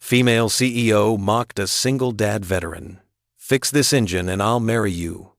Female CEO mocked a single dad veteran. Fix this engine and I'll marry you.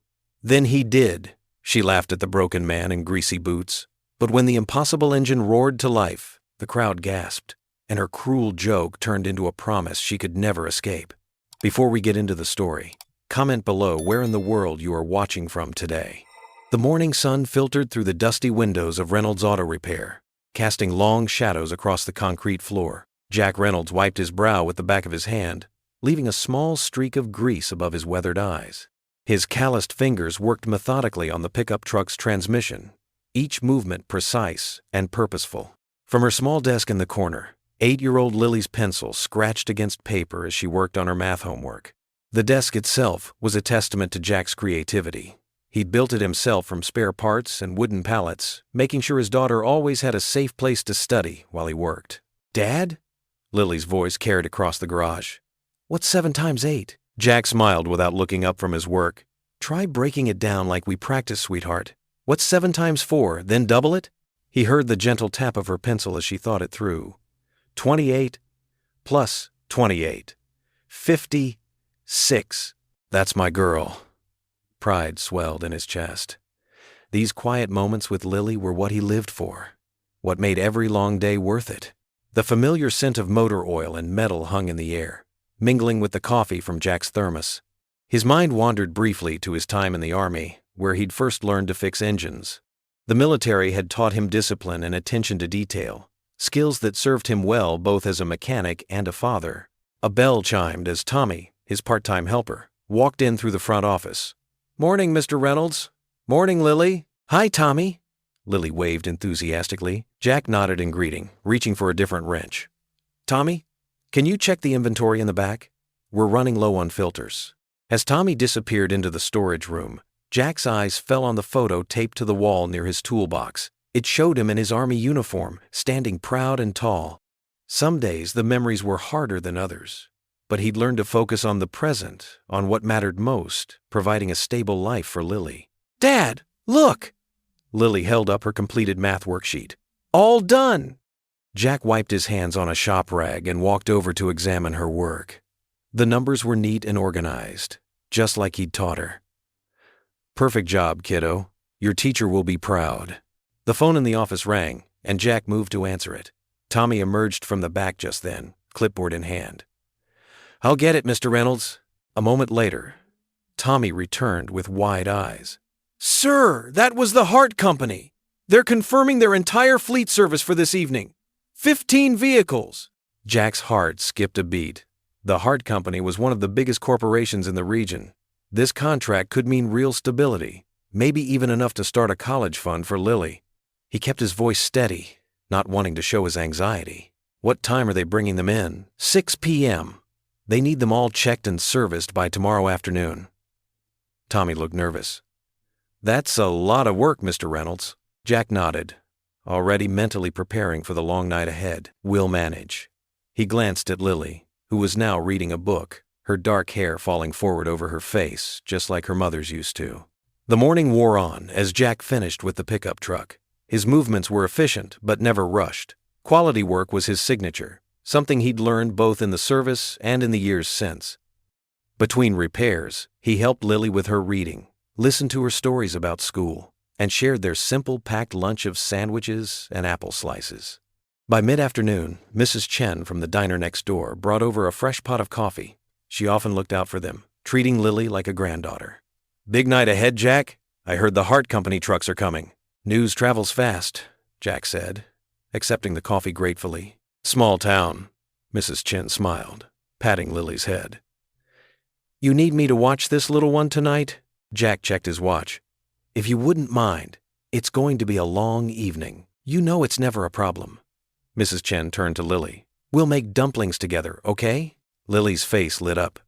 Then he did. She laughed at the broken man in greasy boots. But when the impossible engine roared to life, the crowd gasped, and her cruel joke turned into a promise she could never escape. Before we get into the story, comment below where in the world you are watching from today. The morning sun filtered through the dusty windows of Reynolds Auto Repair, casting long shadows across the concrete floor. Jack Reynolds wiped his brow with the back of his hand, leaving a small streak of grease above his weathered eyes. His calloused fingers worked methodically on the pickup truck's transmission, each movement precise and purposeful. From her small desk in the corner, 8-year-old Lily's pencil scratched against paper as she worked on her math homework. The desk itself was a testament to Jack's creativity. He'd built it himself from spare parts and wooden pallets, making sure his daughter always had a safe place to study while he worked. "Dad?" Lily's voice carried across the garage. "What's 7 times 8? Jack smiled without looking up from his work. "Try breaking it down like we practice, sweetheart. What's 7 times 4, then double it?" He heard the gentle tap of her pencil as she thought it through. 28 plus 28. 56. That's my girl. Pride swelled in his chest. These quiet moments with Lily were what he lived for, what made every long day worth it. The familiar scent of motor oil and metal hung in the air, mingling with the coffee from Jack's thermos. His mind wandered briefly to his time in the Army, where he'd first learned to fix engines. The military had taught him discipline and attention to detail, skills that served him well both as a mechanic and a father. A bell chimed as Tommy, his part-time helper, walked in through the front office. "Morning, Mr. Reynolds." "Morning, Lily." "Hi, Tommy." Lily waved enthusiastically. Jack nodded in greeting, reaching for a different wrench. "Tommy, can you check the inventory in the back? We're running low on filters." As Tommy disappeared into the storage room, Jack's eyes fell on the photo taped to the wall near his toolbox. It showed him in his Army uniform, standing proud and tall. Some days the memories were harder than others, but he'd learned to focus on the present, on what mattered most, providing a stable life for Lily. "Dad, look!" Lily held up her completed math worksheet. "All done!" Jack wiped his hands on a shop rag and walked over to examine her work. The numbers were neat and organized, just like he'd taught her. "Perfect job, kiddo. Your teacher will be proud." The phone in the office rang, and Jack moved to answer it. Tommy emerged from the back just then, clipboard in hand. "I'll get it, Mr. Reynolds." A moment later, Tommy returned with wide eyes. "Sir, that was the Hart Company. They're confirming their entire fleet service for this evening. 15 vehicles." Jack's heart skipped a beat. The Hart Company was one of the biggest corporations in the region. This contract could mean real stability, maybe even enough to start a college fund for Lily. He kept his voice steady, not wanting to show his anxiety. "What time are they bringing them in?" 6 p.m. They need them all checked and serviced by tomorrow afternoon." Tommy looked nervous. "That's a lot of work, Mr. Reynolds." Jack nodded, already mentally preparing for the long night ahead. "We'll manage." He glanced at Lily, who was now reading a book, her dark hair falling forward over her face, just like her mother's used to. The morning wore on as Jack finished with the pickup truck. His movements were efficient, but never rushed. Quality work was his signature, something he'd learned both in the service and in the years since. Between repairs, he helped Lily with her reading, listened to her stories about school, and shared their simple packed lunch of sandwiches and apple slices. By mid-afternoon, Mrs. Chen from the diner next door brought over a fresh pot of coffee. She often looked out for them, treating Lily like a granddaughter. "Big night ahead, Jack. I heard the Hart Company trucks are coming." "News travels fast," Jack said, accepting the coffee gratefully. "Small town." Mrs. Chen smiled, patting Lily's head. "You need me to watch this little one tonight?" Jack checked his watch. "If you wouldn't mind, it's going to be a long evening. You know it's never a problem." Mrs. Chen turned to Lily. "We'll make dumplings together, okay?" Lily's face lit up.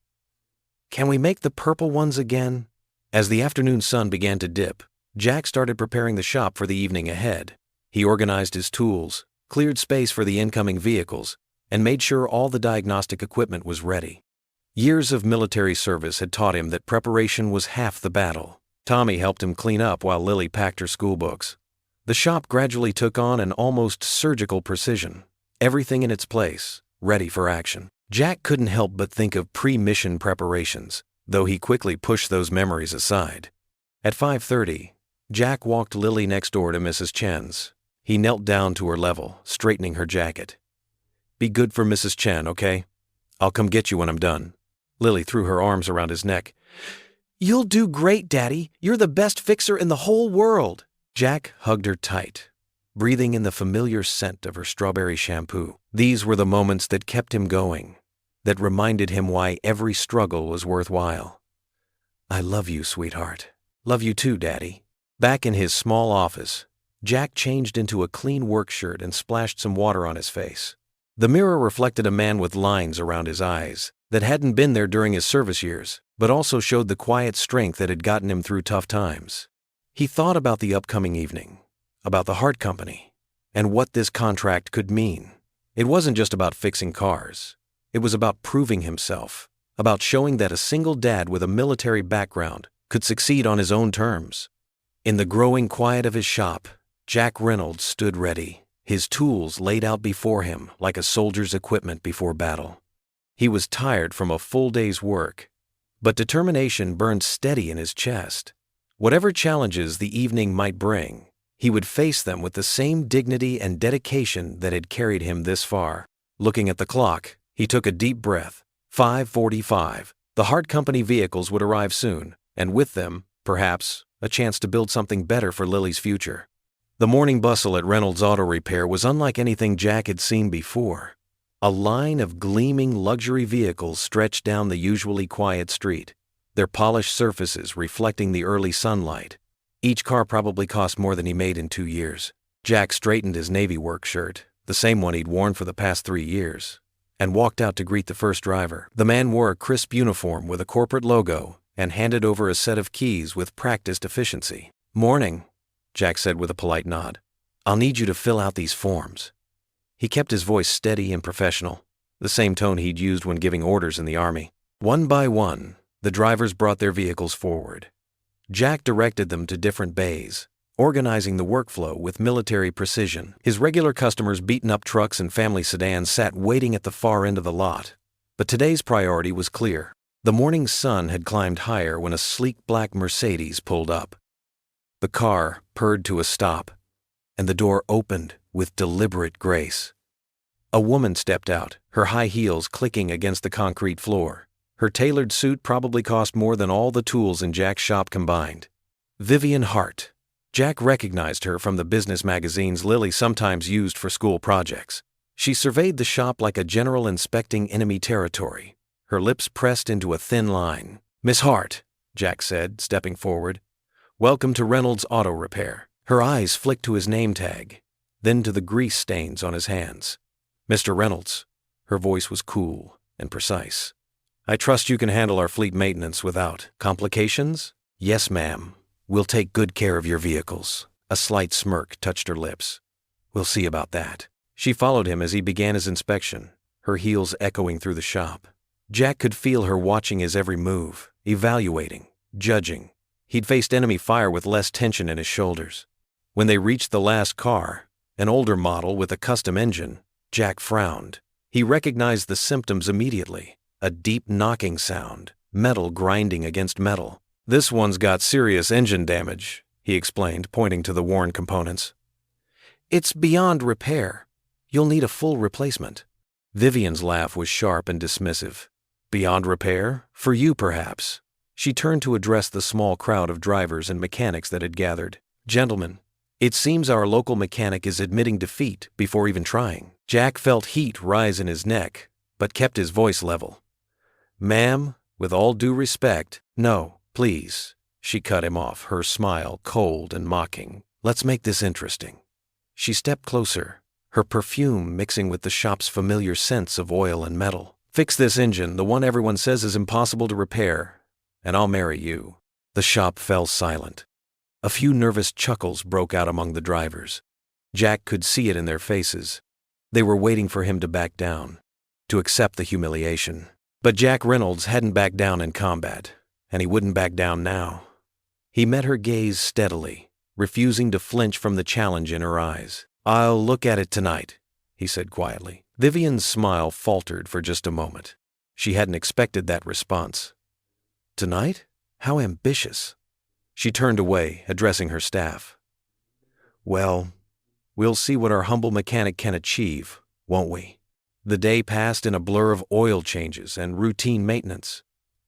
"Can we make the purple ones again?" As the afternoon sun began to dip, Jack started preparing the shop for the evening ahead. He organized his tools, cleared space for the incoming vehicles, and made sure all the diagnostic equipment was ready. Years of military service had taught him that preparation was half the battle. Tommy helped him clean up while Lily packed her school books. The shop gradually took on an almost surgical precision, everything in its place, ready for action. Jack couldn't help but think of pre-mission preparations, though he quickly pushed those memories aside. At 5:30, Jack walked Lily next door to Mrs. Chen's. He knelt down to her level, straightening her jacket. "Be good for Mrs. Chen, okay? I'll come get you when I'm done." Lily threw her arms around his neck. "You'll do great, Daddy. You're the best fixer in the whole world." Jack hugged her tight, breathing in the familiar scent of her strawberry shampoo. These were the moments that kept him going, that reminded him why every struggle was worthwhile. "I love you, sweetheart. Love you too, Daddy." Back in his small office, Jack changed into a clean work shirt and splashed some water on his face. The mirror reflected a man with lines around his eyes that hadn't been there during his service years, but also showed the quiet strength that had gotten him through tough times. He thought about the upcoming evening, about the Hart Company, and what this contract could mean. It wasn't just about fixing cars. It was about proving himself, about showing that a single dad with a military background could succeed on his own terms. In the growing quiet of his shop, Jack Reynolds stood ready, his tools laid out before him like a soldier's equipment before battle. He was tired from a full day's work, but determination burned steady in his chest. Whatever challenges the evening might bring, he would face them with the same dignity and dedication that had carried him this far. Looking at the clock, he took a deep breath. 5:45. The Hart Company vehicles would arrive soon, and with them, perhaps, a chance to build something better for Lily's future. The morning bustle at Reynolds Auto Repair was unlike anything Jack had seen before. A line of gleaming luxury vehicles stretched down the usually quiet street, their polished surfaces reflecting the early sunlight. Each car probably cost more than he made in 2 years. Jack straightened his Navy work shirt, the same one he'd worn for the past 3 years, and walked out to greet the first driver. The man wore a crisp uniform with a corporate logo and handed over a set of keys with practiced efficiency. "Morning," Jack said with a polite nod. "I'll need you to fill out these forms." He kept his voice steady and professional, the same tone he'd used when giving orders in the Army. One by one, the drivers brought their vehicles forward. Jack directed them to different bays, organizing the workflow with military precision. His regular customers' beaten-up trucks and family sedans sat waiting at the far end of the lot. But today's priority was clear. The morning sun had climbed higher when a sleek black Mercedes pulled up. The car purred to a stop, and the door opened with deliberate grace. A woman stepped out, her high heels clicking against the concrete floor. Her tailored suit probably cost more than all the tools in Jack's shop combined. Vivian Hart. Jack recognized her from the business magazines Lily sometimes used for school projects. She surveyed the shop like a general inspecting enemy territory, her lips pressed into a thin line. "Miss Hart," Jack said, stepping forward. "Welcome to Reynolds Auto Repair." Her eyes flicked to his name tag, then to the grease stains on his hands. "Mr. Reynolds." Her voice was cool and precise. "I trust you can handle our fleet maintenance without complications?" "Yes, ma'am. We'll take good care of your vehicles." A slight smirk touched her lips. "We'll see about that." She followed him as he began his inspection, her heels echoing through the shop. Jack could feel her watching his every move, evaluating, judging. He'd faced enemy fire with less tension in his shoulders. When they reached the last car, an older model with a custom engine, Jack frowned. He recognized the symptoms immediately. A deep knocking sound, metal grinding against metal. "This one's got serious engine damage," he explained, pointing to the worn components. "It's beyond repair. You'll need a full replacement." Vivian's laugh was sharp and dismissive. "Beyond repair? For you, perhaps." She turned to address the small crowd of drivers and mechanics that had gathered. "Gentlemen, it seems our local mechanic is admitting defeat before even trying." Jack felt heat rise in his neck, but kept his voice level. "Ma'am, with all due respect, no, please." She cut him off, her smile cold and mocking. "Let's make this interesting." She stepped closer, her perfume mixing with the shop's familiar scents of oil and metal. "Fix this engine, the one everyone says is impossible to repair, and I'll marry you." The shop fell silent. A few nervous chuckles broke out among the drivers. Jack could see it in their faces. They were waiting for him to back down, to accept the humiliation. But Jack Reynolds hadn't backed down in combat, and he wouldn't back down now. He met her gaze steadily, refusing to flinch from the challenge in her eyes. "I'll look at it tonight," he said quietly. Vivian's smile faltered for just a moment. She hadn't expected that response. Tonight? How ambitious. She turned away, addressing her staff. Well, we'll see what our humble mechanic can achieve, won't we? The day passed in a blur of oil changes and routine maintenance.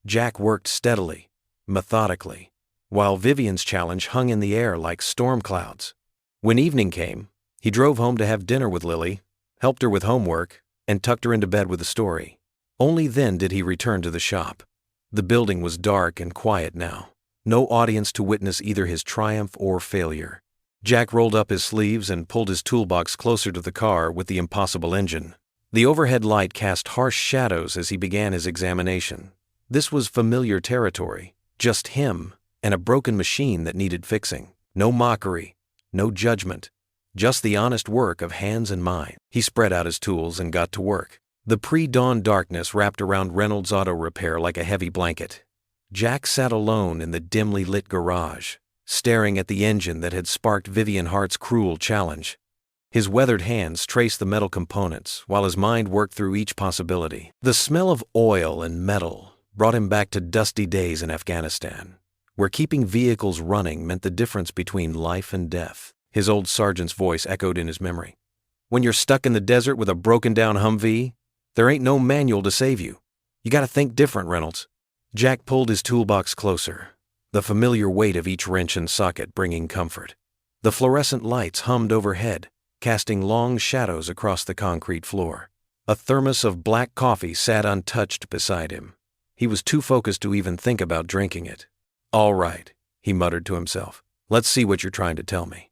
Jack worked steadily, methodically, while Vivian's challenge hung in the air like storm clouds. When evening came, he drove home to have dinner with Lily, helped her with homework, and tucked her into bed with a story. Only then did he return to the shop. The building was dark and quiet now. No audience to witness either his triumph or failure. Jack rolled up his sleeves and pulled his toolbox closer to the car with the impossible engine. The overhead light cast harsh shadows as he began his examination. This was familiar territory, just him and a broken machine that needed fixing. No mockery, no judgment, just the honest work of hands and mind. He spread out his tools and got to work. The pre-dawn darkness wrapped around Reynolds Auto Repair like a heavy blanket. Jack sat alone in the dimly lit garage, staring at the engine that had sparked Vivian Hart's cruel challenge. His weathered hands traced the metal components while his mind worked through each possibility. The smell of oil and metal brought him back to dusty days in Afghanistan, where keeping vehicles running meant the difference between life and death. His old sergeant's voice echoed in his memory. When you're stuck in the desert with a broken-down Humvee, there ain't no manual to save you. You gotta think different, Reynolds. Jack pulled his toolbox closer, the familiar weight of each wrench and socket bringing comfort. The fluorescent lights hummed overhead, casting long shadows across the concrete floor. A thermos of black coffee sat untouched beside him. He was too focused to even think about drinking it. All right, he muttered to himself. Let's see what you're trying to tell me.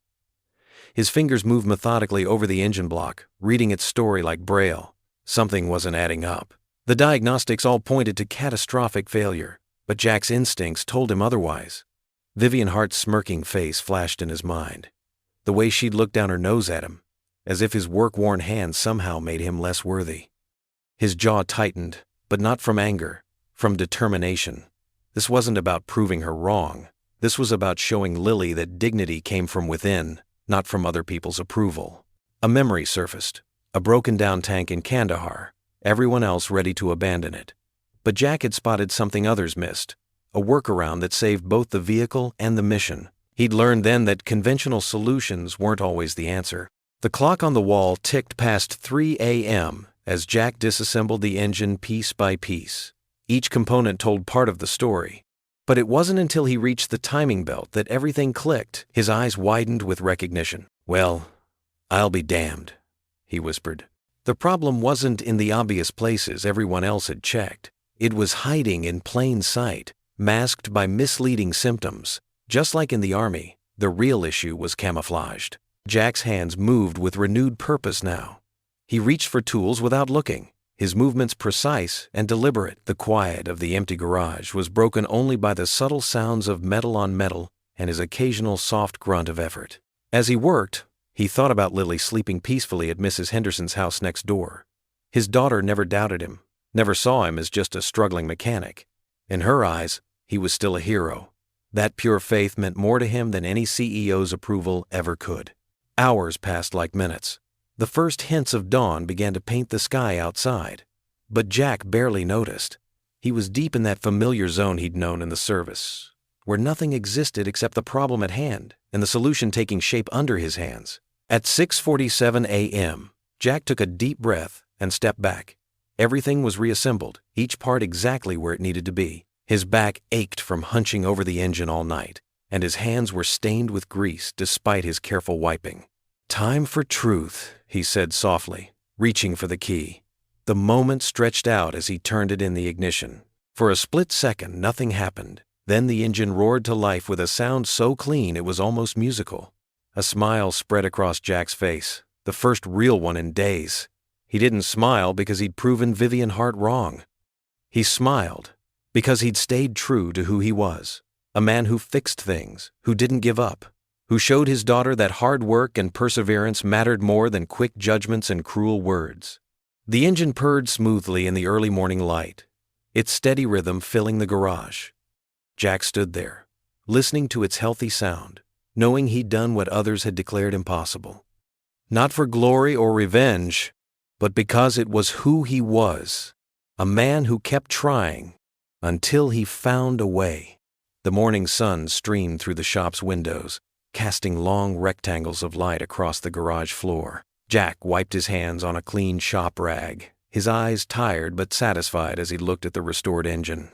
His fingers moved methodically over the engine block, reading its story like Braille. Something wasn't adding up. The diagnostics all pointed to catastrophic failure, but Jack's instincts told him otherwise. Vivian Hart's smirking face flashed in his mind. The way she'd looked down her nose at him, as if his work-worn hands somehow made him less worthy. His jaw tightened, but not from anger, from determination. This wasn't about proving her wrong. This was about showing Lily that dignity came from within, not from other people's approval. A memory surfaced. A broken-down tank in Kandahar, everyone else ready to abandon it. But Jack had spotted something others missed, a workaround that saved both the vehicle and the mission. He'd learned then that conventional solutions weren't always the answer. The clock on the wall ticked past 3 a.m. as Jack disassembled the engine piece by piece. Each component told part of the story. But it wasn't until he reached the timing belt that everything clicked. His eyes widened with recognition. Well, I'll be damned, he whispered. The problem wasn't in the obvious places everyone else had checked. It was hiding in plain sight, masked by misleading symptoms. Just like in the army, the real issue was camouflaged. Jack's hands moved with renewed purpose now. He reached for tools without looking, his movements precise and deliberate. The quiet of the empty garage was broken only by the subtle sounds of metal on metal and his occasional soft grunt of effort. As he worked, he thought about Lily sleeping peacefully at Mrs. Henderson's house next door. His daughter never doubted him, never saw him as just a struggling mechanic. In her eyes, he was still a hero. That pure faith meant more to him than any CEO's approval ever could. Hours passed like minutes. The first hints of dawn began to paint the sky outside. But Jack barely noticed. He was deep in that familiar zone he'd known in the service, where nothing existed except the problem at hand and the solution taking shape under his hands. At 6:47 a.m., Jack took a deep breath and stepped back. Everything was reassembled, each part exactly where it needed to be. His back ached from hunching over the engine all night, and his hands were stained with grease despite his careful wiping. Time for truth, he said softly, reaching for the key. The moment stretched out as he turned it in the ignition. For a split second, nothing happened. Then the engine roared to life with a sound so clean it was almost musical. A smile spread across Jack's face, the first real one in days. He didn't smile because he'd proven Vivian Hart wrong. He smiled because he'd stayed true to who he was, a man who fixed things, who didn't give up, who showed his daughter that hard work and perseverance mattered more than quick judgments and cruel words. The engine purred smoothly in the early morning light, its steady rhythm filling the garage. Jack stood there, listening to its healthy sound, knowing he'd done what others had declared impossible. Not for glory or revenge, but because it was who he was, a man who kept trying until he found a way. The morning sun streamed through the shop's windows, casting long rectangles of light across the garage floor. Jack wiped his hands on a clean shop rag, his eyes tired but satisfied as he looked at the restored engine.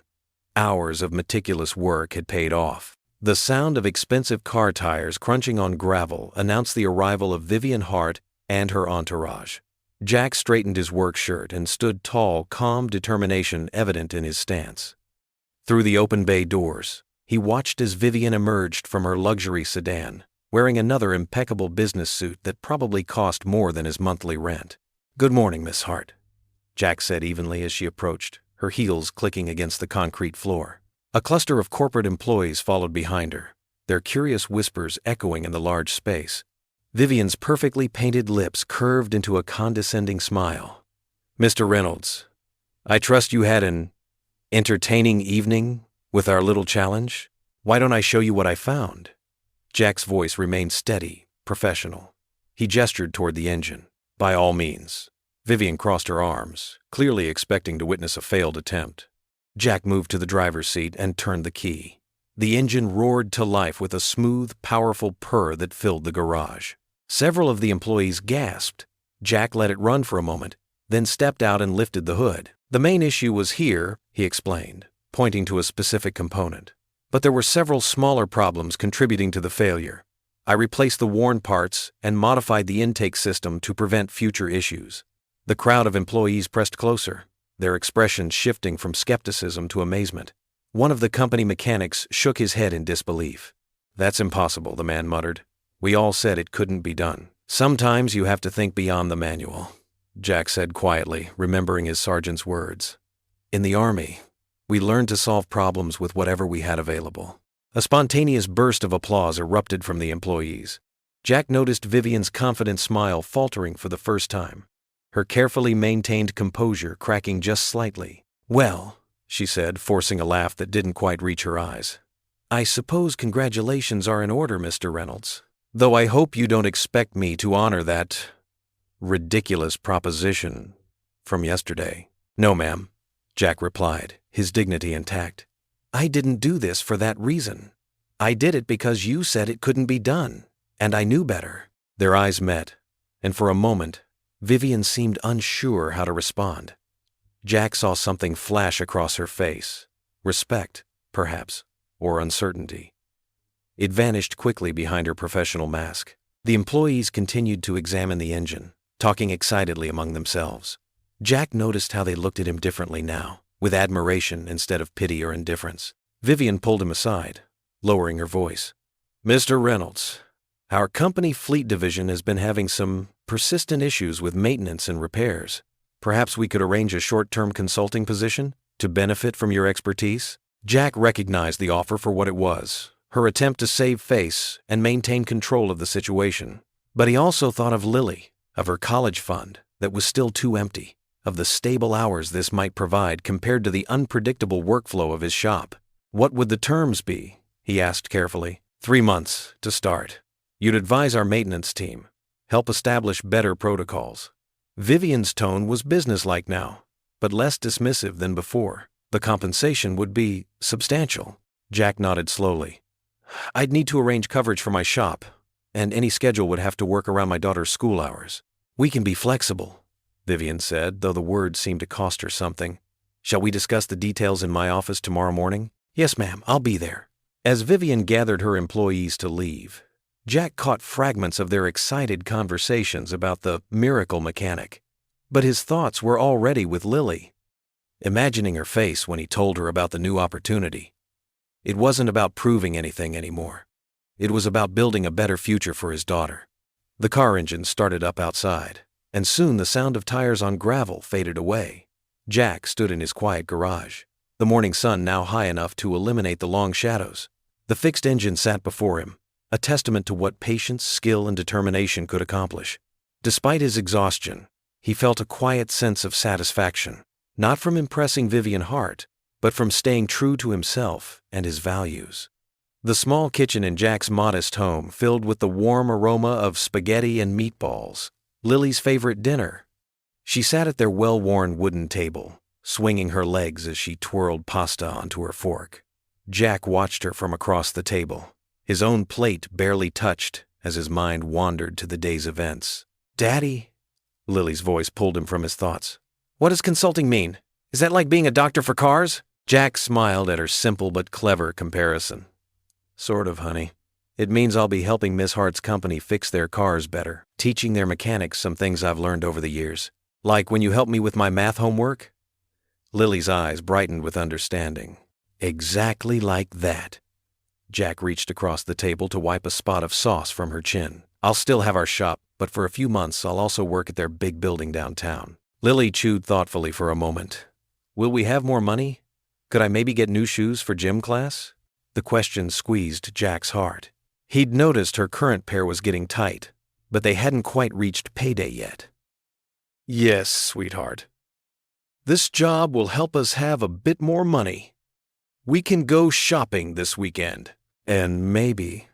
Hours of meticulous work had paid off. The sound of expensive car tires crunching on gravel announced the arrival of Vivian Hart and her entourage. Jack straightened his work shirt and stood tall, calm determination evident in his stance. Through the open bay doors, he watched as Vivian emerged from her luxury sedan, wearing another impeccable business suit that probably cost more than his monthly rent. "Good morning, Miss Hart," Jack said evenly as she approached, her heels clicking against the concrete floor. A cluster of corporate employees followed behind her, their curious whispers echoing in the large space. Vivian's perfectly painted lips curved into a condescending smile. "Mr. Reynolds, I trust you had an entertaining evening with our little challenge? Why don't I show you what I found?" Jack's voice remained steady, professional. He gestured toward the engine. "By all means." Vivian crossed her arms, clearly expecting to witness a failed attempt. Jack moved to the driver's seat and turned the key. The engine roared to life with a smooth, powerful purr that filled the garage. Several of the employees gasped. Jack let it run for a moment, then stepped out and lifted the hood. "The main issue was here," he explained, pointing to a specific component. "But there were several smaller problems contributing to the failure. I replaced the worn parts and modified the intake system to prevent future issues." The crowd of employees pressed closer, their expressions shifting from skepticism to amazement. One of the company mechanics shook his head in disbelief. "That's impossible," the man muttered. "We all said it couldn't be done." "Sometimes you have to think beyond the manual," Jack said quietly, remembering his sergeant's words. "In the Army, we learned to solve problems with whatever we had available." A spontaneous burst of applause erupted from the employees. Jack noticed Vivian's confident smile faltering for the first time, her carefully maintained composure cracking just slightly. "Well," she said, forcing a laugh that didn't quite reach her eyes, "I suppose congratulations are in order, Mr. Reynolds. Though I hope you don't expect me to honor that ridiculous proposition from yesterday." "No, ma'am," Jack replied, his dignity intact. "I didn't do this for that reason. I did it because you said it couldn't be done, and I knew better." Their eyes met, and for a moment, Vivian seemed unsure how to respond. Jack saw something flash across her face. Respect, perhaps, or uncertainty. It vanished quickly behind her professional mask. The employees continued to examine the engine, talking excitedly among themselves. Jack noticed how they looked at him differently now, with admiration instead of pity or indifference. Vivian pulled him aside, lowering her voice. "Mr. Reynolds, our company fleet division has been having some persistent issues with maintenance and repairs. Perhaps we could arrange a short-term consulting position to benefit from your expertise?" Jack recognized the offer for what it was, her attempt to save face and maintain control of the situation. But he also thought of Lily, of her college fund that was still too empty, of the stable hours this might provide compared to the unpredictable workflow of his shop. "What would the terms be?" he asked carefully. 3 months to start. You'd advise our maintenance team, help establish better protocols." Vivian's tone was businesslike now, but less dismissive than before. "The compensation would be substantial." Jack nodded slowly. "I'd need to arrange coverage for my shop, and any schedule would have to work around my daughter's school hours." "We can be flexible," Vivian said, though the words seemed to cost her something. "Shall we discuss the details in my office tomorrow morning?" "Yes, ma'am, I'll be there." As Vivian gathered her employees to leave, Jack caught fragments of their excited conversations about the miracle mechanic. But his thoughts were already with Lily, imagining her face when he told her about the new opportunity. It wasn't about proving anything anymore. It was about building a better future for his daughter. The car engine started up outside, and soon the sound of tires on gravel faded away. Jack stood in his quiet garage, the morning sun now high enough to eliminate the long shadows. The fixed engine sat before him, a testament to what patience, skill, and determination could accomplish. Despite his exhaustion, he felt a quiet sense of satisfaction, not from impressing Vivian Hart, but from staying true to himself and his values. The small kitchen in Jack's modest home filled with the warm aroma of spaghetti and meatballs, Lily's favorite dinner, She sat at their well-worn wooden table, swinging her legs as she twirled pasta onto her fork. Jack watched her from across the table, his own plate barely touched as his mind wandered to the day's events. "Daddy," Lily's voice pulled him from his thoughts. "What does consulting mean? Is that like being a doctor for cars?" Jack smiled at her simple but clever comparison. "Sort of, honey. It means I'll be helping Miss Hart's company fix their cars better, teaching their mechanics some things I've learned over the years. Like when you help me with my math homework?" Lily's eyes brightened with understanding. "Exactly like that." Jack reached across the table to wipe a spot of sauce from her chin. "I'll still have our shop, but for a few months I'll also work at their big building downtown." Lily chewed thoughtfully for a moment. "Will we have more money? Could I maybe get new shoes for gym class?" The question squeezed Jack's heart. He'd noticed her current pair was getting tight, but they hadn't quite reached payday yet. "Yes, sweetheart. This job will help us have a bit more money. We can go shopping this weekend. And maybe,"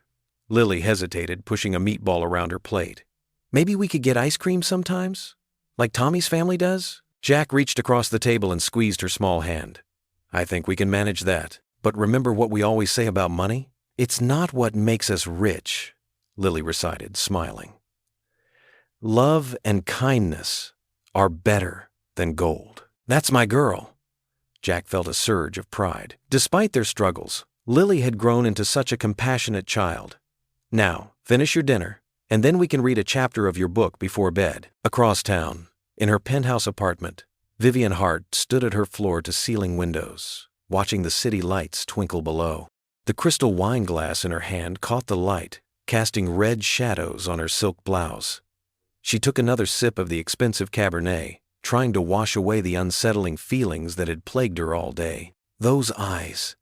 Lily hesitated, pushing a meatball around her plate, "maybe we could get ice cream sometimes? Like Tommy's family does?" Jack reached across the table and squeezed her small hand. "I think we can manage that. But remember what we always say about money? It's not what makes us rich," Lily recited, smiling. "Love and kindness are better than gold." "That's my girl." Jack felt a surge of pride. Despite their struggles, Lily had grown into such a compassionate child. "Now, finish your dinner, and then we can read a chapter of your book before bed." Across town, in her penthouse apartment, Vivian Hart stood at her floor-to-ceiling windows, watching the city lights twinkle below. The crystal wine glass in her hand caught the light, casting red shadows on her silk blouse. She took another sip of the expensive Cabernet, trying to wash away the unsettling feelings that had plagued her all day. Those eyes.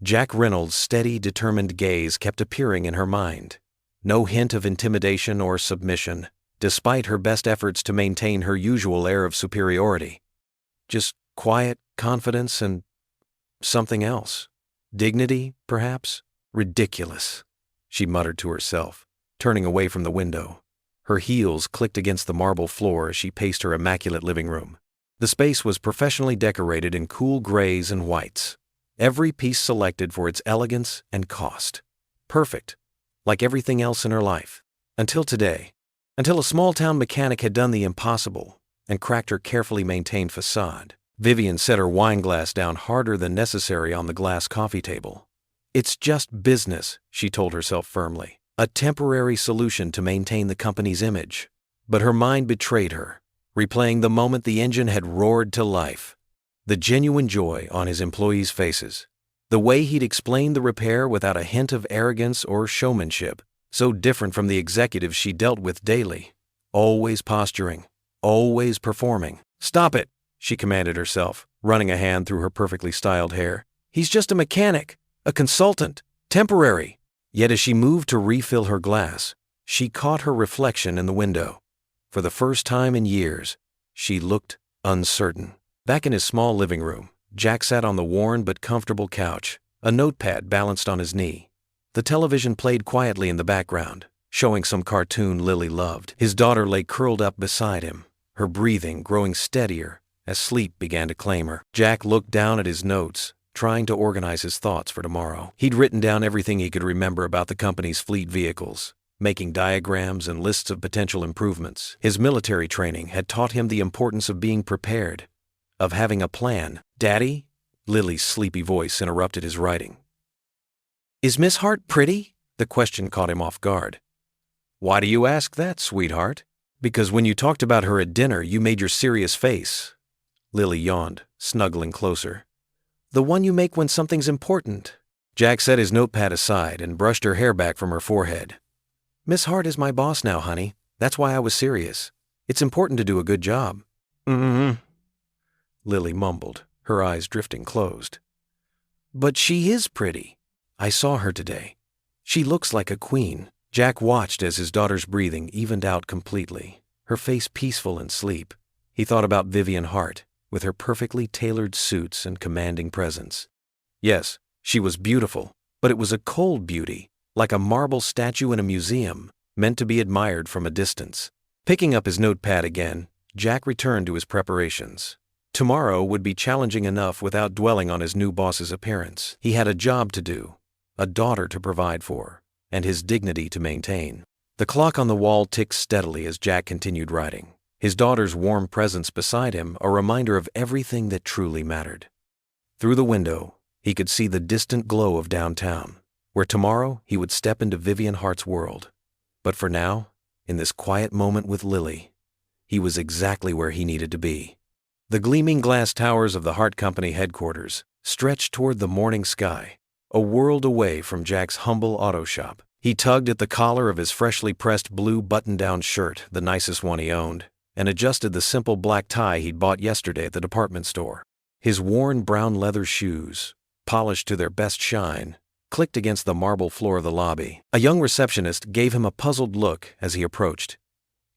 Jack Reynolds' steady, determined gaze kept appearing in her mind. No hint of intimidation or submission, despite her best efforts to maintain her usual air of superiority. Just quiet confidence and something else. Dignity, perhaps? Ridiculous, she muttered to herself, turning away from the window. Her heels clicked against the marble floor as she paced her immaculate living room. The space was professionally decorated in cool grays and whites, every piece selected for its elegance and cost. Perfect, like everything else in her life. Until today. Until a small-town mechanic had done the impossible and cracked her carefully maintained facade. Vivian set her wine glass down harder than necessary on the glass coffee table. "It's just business," she told herself firmly. "A temporary solution to maintain the company's image." But her mind betrayed her, replaying the moment the engine had roared to life. The genuine joy on his employees' faces. The way he'd explained the repair without a hint of arrogance or showmanship, so different from the executives she dealt with daily. Always posturing, always performing. "Stop it," she commanded herself, running a hand through her perfectly styled hair. "He's just a mechanic, a consultant, temporary." Yet as she moved to refill her glass, she caught her reflection in the window. For the first time in years, she looked uncertain. Back in his small living room, Jack sat on the worn but comfortable couch, a notepad balanced on his knee. The television played quietly in the background, showing some cartoon Lily loved. His daughter lay curled up beside him, her breathing growing steadier as sleep began to claim her. Jack looked down at his notes, trying to organize his thoughts for tomorrow. He'd written down everything he could remember about the company's fleet vehicles, making diagrams and lists of potential improvements. His military training had taught him the importance of being prepared, of having a plan. "Daddy?" Lily's sleepy voice interrupted his writing. "Is Miss Hart pretty?" The question caught him off guard. "Why do you ask that, sweetheart?" "Because when you talked about her at dinner, you made your serious face." Lily yawned, snuggling closer. "The one you make when something's important." Jack set his notepad aside and brushed her hair back from her forehead. "Miss Hart is my boss now, honey. That's why I was serious. It's important to do a good job." "Mm-hmm," Lily mumbled, her eyes drifting closed. "But she is pretty. I saw her today. She looks like a queen." Jack watched as his daughter's breathing evened out completely, her face peaceful in sleep. He thought about Vivian Hart, with her perfectly tailored suits and commanding presence. Yes, she was beautiful, but it was a cold beauty, like a marble statue in a museum, meant to be admired from a distance. Picking up his notepad again, Jack returned to his preparations. Tomorrow would be challenging enough without dwelling on his new boss's appearance. He had a job to do, a daughter to provide for, and his dignity to maintain. The clock on the wall ticked steadily as Jack continued writing, his daughter's warm presence beside him a reminder of everything that truly mattered. Through the window, he could see the distant glow of downtown, where tomorrow he would step into Vivian Hart's world. But for now, in this quiet moment with Lily, he was exactly where he needed to be. The gleaming glass towers of the Hart Company headquarters stretched toward the morning sky, a world away from Jack's humble auto shop. He tugged at the collar of his freshly pressed blue button-down shirt, the nicest one he owned, and adjusted the simple black tie he'd bought yesterday at the department store. His worn brown leather shoes, polished to their best shine, clicked against the marble floor of the lobby. A young receptionist gave him a puzzled look as he approached.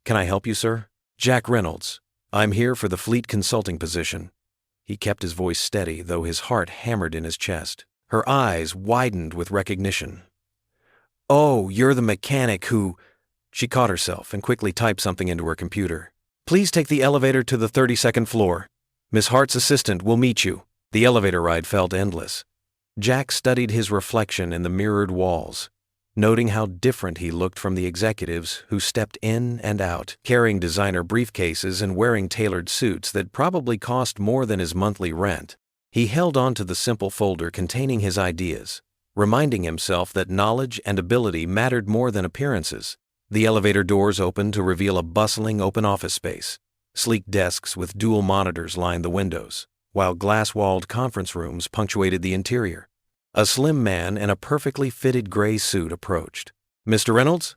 "Can I help you, sir?" "Jack Reynolds. I'm here for the fleet consulting position." He kept his voice steady, though his heart hammered in his chest. Her eyes widened with recognition. "Oh, you're the mechanic who—" She caught herself and quickly typed something into her computer. "Please take the elevator to the 32nd floor. Miss Hart's assistant will meet you." The elevator ride felt endless. Jack studied his reflection in the mirrored walls, noting how different he looked from the executives who stepped in and out, carrying designer briefcases and wearing tailored suits that probably cost more than his monthly rent. He held on to the simple folder containing his ideas, reminding himself that knowledge and ability mattered more than appearances. The elevator doors opened to reveal a bustling open office space. Sleek desks with dual monitors lined the windows, while glass-walled conference rooms punctuated the interior. A slim man in a perfectly fitted gray suit approached. "Mr. Reynolds?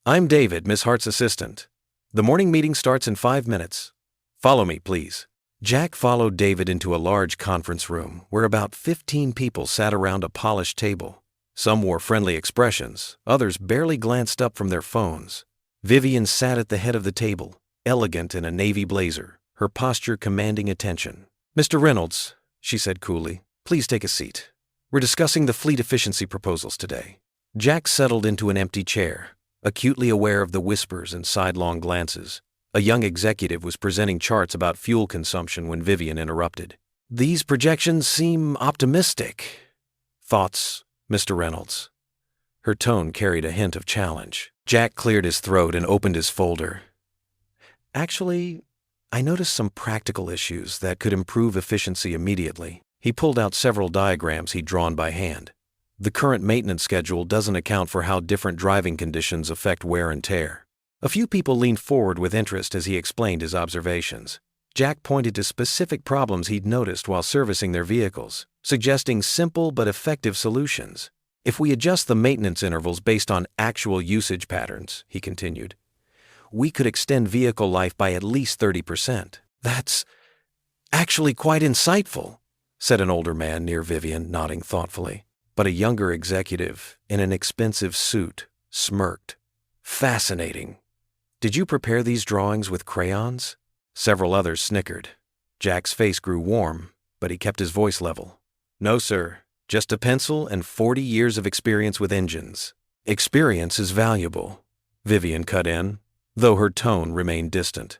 I'm David, Miss Hart's assistant. The morning meeting starts in 5 minutes. Follow me, please." Jack followed David into a large conference room where about 15 people sat around a polished table. Some wore friendly expressions, others barely glanced up from their phones. Vivian sat at the head of the table, elegant in a navy blazer, her posture commanding attention. "Mr. Reynolds," she said coolly, "please take a seat. We're discussing the fleet efficiency proposals today." Jack settled into an empty chair, acutely aware of the whispers and sidelong glances. A young executive was presenting charts about fuel consumption when Vivian interrupted. "These projections seem optimistic. Thoughts, Mr. Reynolds?" Her tone carried a hint of challenge. Jack cleared his throat and opened his folder. "Actually, I noticed some practical issues that could improve efficiency immediately." He pulled out several diagrams he'd drawn by hand. "The current maintenance schedule doesn't account for how different driving conditions affect wear and tear." A few people leaned forward with interest as he explained his observations. Jack pointed to specific problems he'd noticed while servicing their vehicles, suggesting simple but effective solutions. "If we adjust the maintenance intervals based on actual usage patterns," he continued, "we could extend vehicle life by at least 30%. "That's actually quite insightful," said an older man near Vivian, nodding thoughtfully. But a younger executive, in an expensive suit, smirked. "Fascinating. Did you prepare these drawings with crayons?" Several others snickered. Jack's face grew warm, but he kept his voice level. "No, sir. Just a pencil and 40 years of experience with engines." "Experience is valuable," Vivian cut in, though her tone remained distant.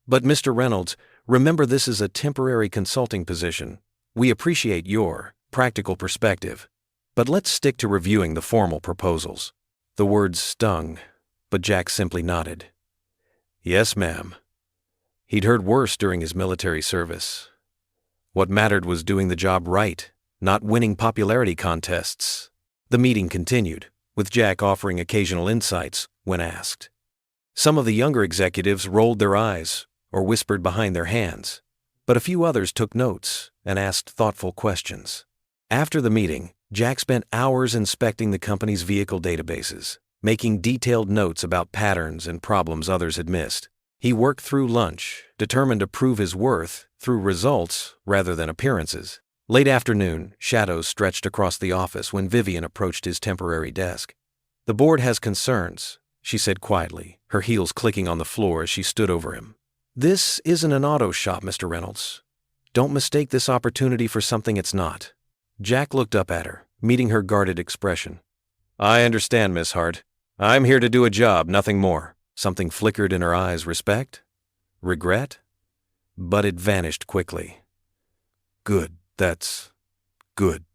"But Mr. Reynolds, remember this is a temporary consulting position. We appreciate your practical perspective, but let's stick to reviewing the formal proposals." The words stung, but Jack simply nodded. "Yes, ma'am." He'd heard worse during his military service. What mattered was doing the job right, not winning popularity contests. The meeting continued, with Jack offering occasional insights when asked. Some of the younger executives rolled their eyes or whispered behind their hands, but a few others took notes and asked thoughtful questions. After the meeting, Jack spent hours inspecting the company's vehicle databases, making detailed notes about patterns and problems others had missed. He worked through lunch, determined to prove his worth through results rather than appearances. Late afternoon, shadows stretched across the office when Vivian approached his temporary desk. "The board has concerns," she said quietly, her heels clicking on the floor as she stood over him. "This isn't an auto shop, Mr. Reynolds. Don't mistake this opportunity for something it's not." Jack looked up at her, meeting her guarded expression. "I understand, Miss Hart. I'm here to do a job, nothing more." Something flickered in her eyes. "Respect?" Regret? But it vanished quickly. Good, that's good.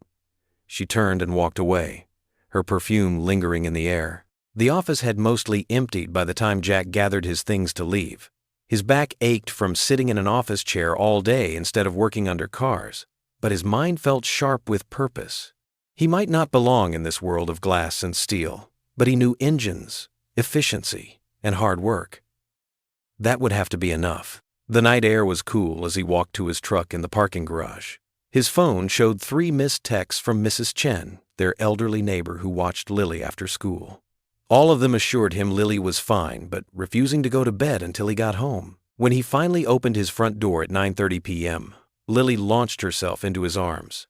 She turned and walked away, her perfume lingering in the air. The office had mostly emptied by the time Jack gathered his things to leave. His back ached from sitting in an office chair all day instead of working under cars, but his mind felt sharp with purpose. He might not belong in this world of glass and steel, but he knew engines, efficiency, and hard work. That would have to be enough. The night air was cool as he walked to his truck in the parking garage. His phone showed 3 missed texts from Mrs. Chen, their elderly neighbor who watched Lily after school. All of them assured him Lily was fine, but refusing to go to bed until he got home. When he finally opened his front door at 9:30 p.m., Lily launched herself into his arms.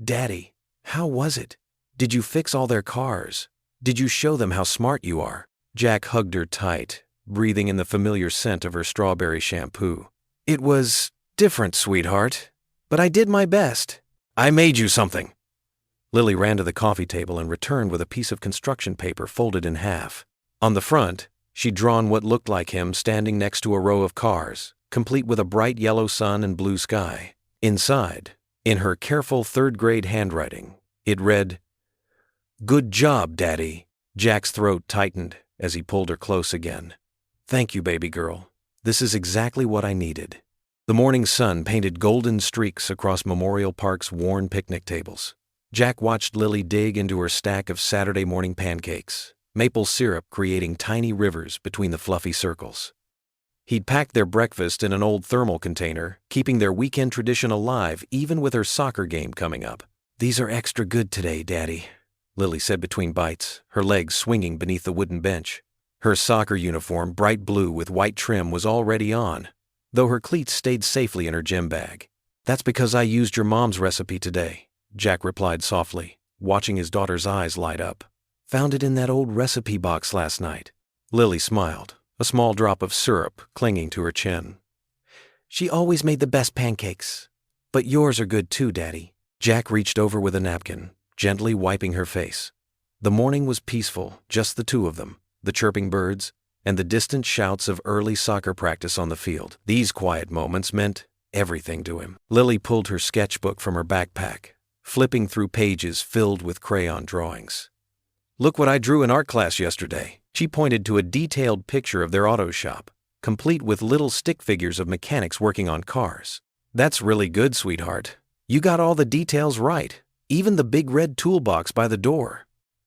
"Daddy, how was it? Did you fix all their cars? Did you show them how smart you are?" Jack hugged her tight, breathing in the familiar scent of her strawberry shampoo. "It was different, sweetheart, but I did my best. I made you something." Lily ran to the coffee table and returned with a piece of construction paper folded in half. On the front, she'd drawn what looked like him standing next to a row of cars, complete with a bright yellow sun and blue sky. Inside, in her careful third-grade handwriting, it read, "Good job, Daddy." Jack's throat tightened as he pulled her close again. "Thank you, baby girl. This is exactly what I needed." The morning sun painted golden streaks across Memorial Park's worn picnic tables. Jack watched Lily dig into her stack of Saturday morning pancakes, maple syrup creating tiny rivers between the fluffy circles. He'd packed their breakfast in an old thermal container, keeping their weekend tradition alive even with her soccer game coming up. "These are extra good today, Daddy," Lily said between bites, her legs swinging beneath the wooden bench. Her soccer uniform, bright blue with white trim, was already on, though her cleats stayed safely in her gym bag. "That's because I used your mom's recipe today," Jack replied softly, watching his daughter's eyes light up. "Found it in that old recipe box last night." Lily smiled, a small drop of syrup clinging to her chin. "She always made the best pancakes. But yours are good too, Daddy." Jack reached over with a napkin, gently wiping her face. The morning was peaceful, just the two of them, the chirping birds, and the distant shouts of early soccer practice on the field. These quiet moments meant everything to him. Lily pulled her sketchbook from her backpack, flipping through pages filled with crayon drawings. "Look what I drew in art class yesterday." She pointed to a detailed picture of their auto shop, complete with little stick figures of mechanics working on cars. "That's really good, sweetheart. You got all the details right, even the big red toolbox by the door."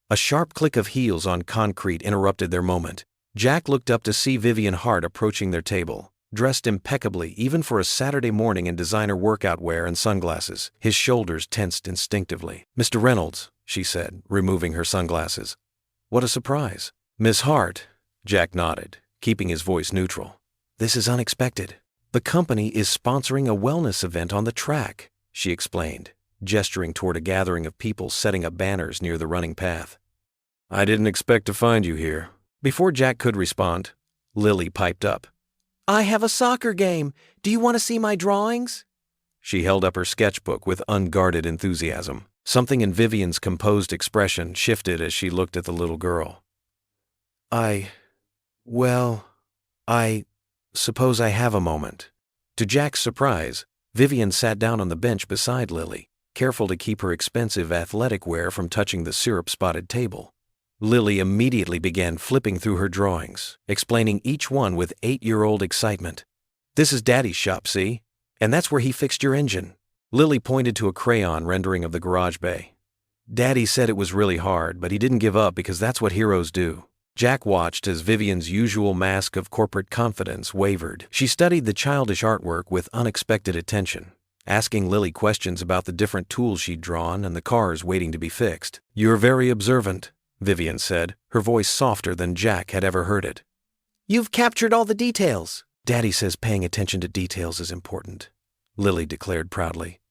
A sharp click of heels on concrete interrupted their moment. Jack looked up to see Vivian Hart approaching their table, dressed impeccably even for a Saturday morning in designer workout wear and sunglasses. His shoulders tensed instinctively. "Mr. Reynolds," she said, removing her sunglasses. "What a surprise." "Miss Hart," Jack nodded, keeping his voice neutral. "This is unexpected. The company is sponsoring a wellness event on the track," she explained, gesturing toward a gathering of people setting up banners near the running path. "I didn't expect to find you here." Before Jack could respond, Lily piped up. "I have a soccer game. Do you want to see my drawings?" She held up her sketchbook with unguarded enthusiasm. Something in Vivian's composed expression shifted as she looked at the little girl. I suppose I have a moment." To Jack's surprise, Vivian sat down on the bench beside Lily, careful to keep her expensive athletic wear from touching the syrup-spotted table. Lily immediately began flipping through her drawings, explaining each one with 8-year-old excitement. "This is Daddy's shop, see? And that's where he fixed your engine." Lily pointed to a crayon rendering of the garage bay. "Daddy said it was really hard, but he didn't give up because that's what heroes do." Jack watched as Vivian's usual mask of corporate confidence wavered. She studied the childish artwork with unexpected attention, asking Lily questions about the different tools she'd drawn and the cars waiting to be fixed. "You're very observant," Vivian said, her voice softer than Jack had ever heard it. "You've captured all the details." "Daddy says paying attention to details is important," Lily declared proudly.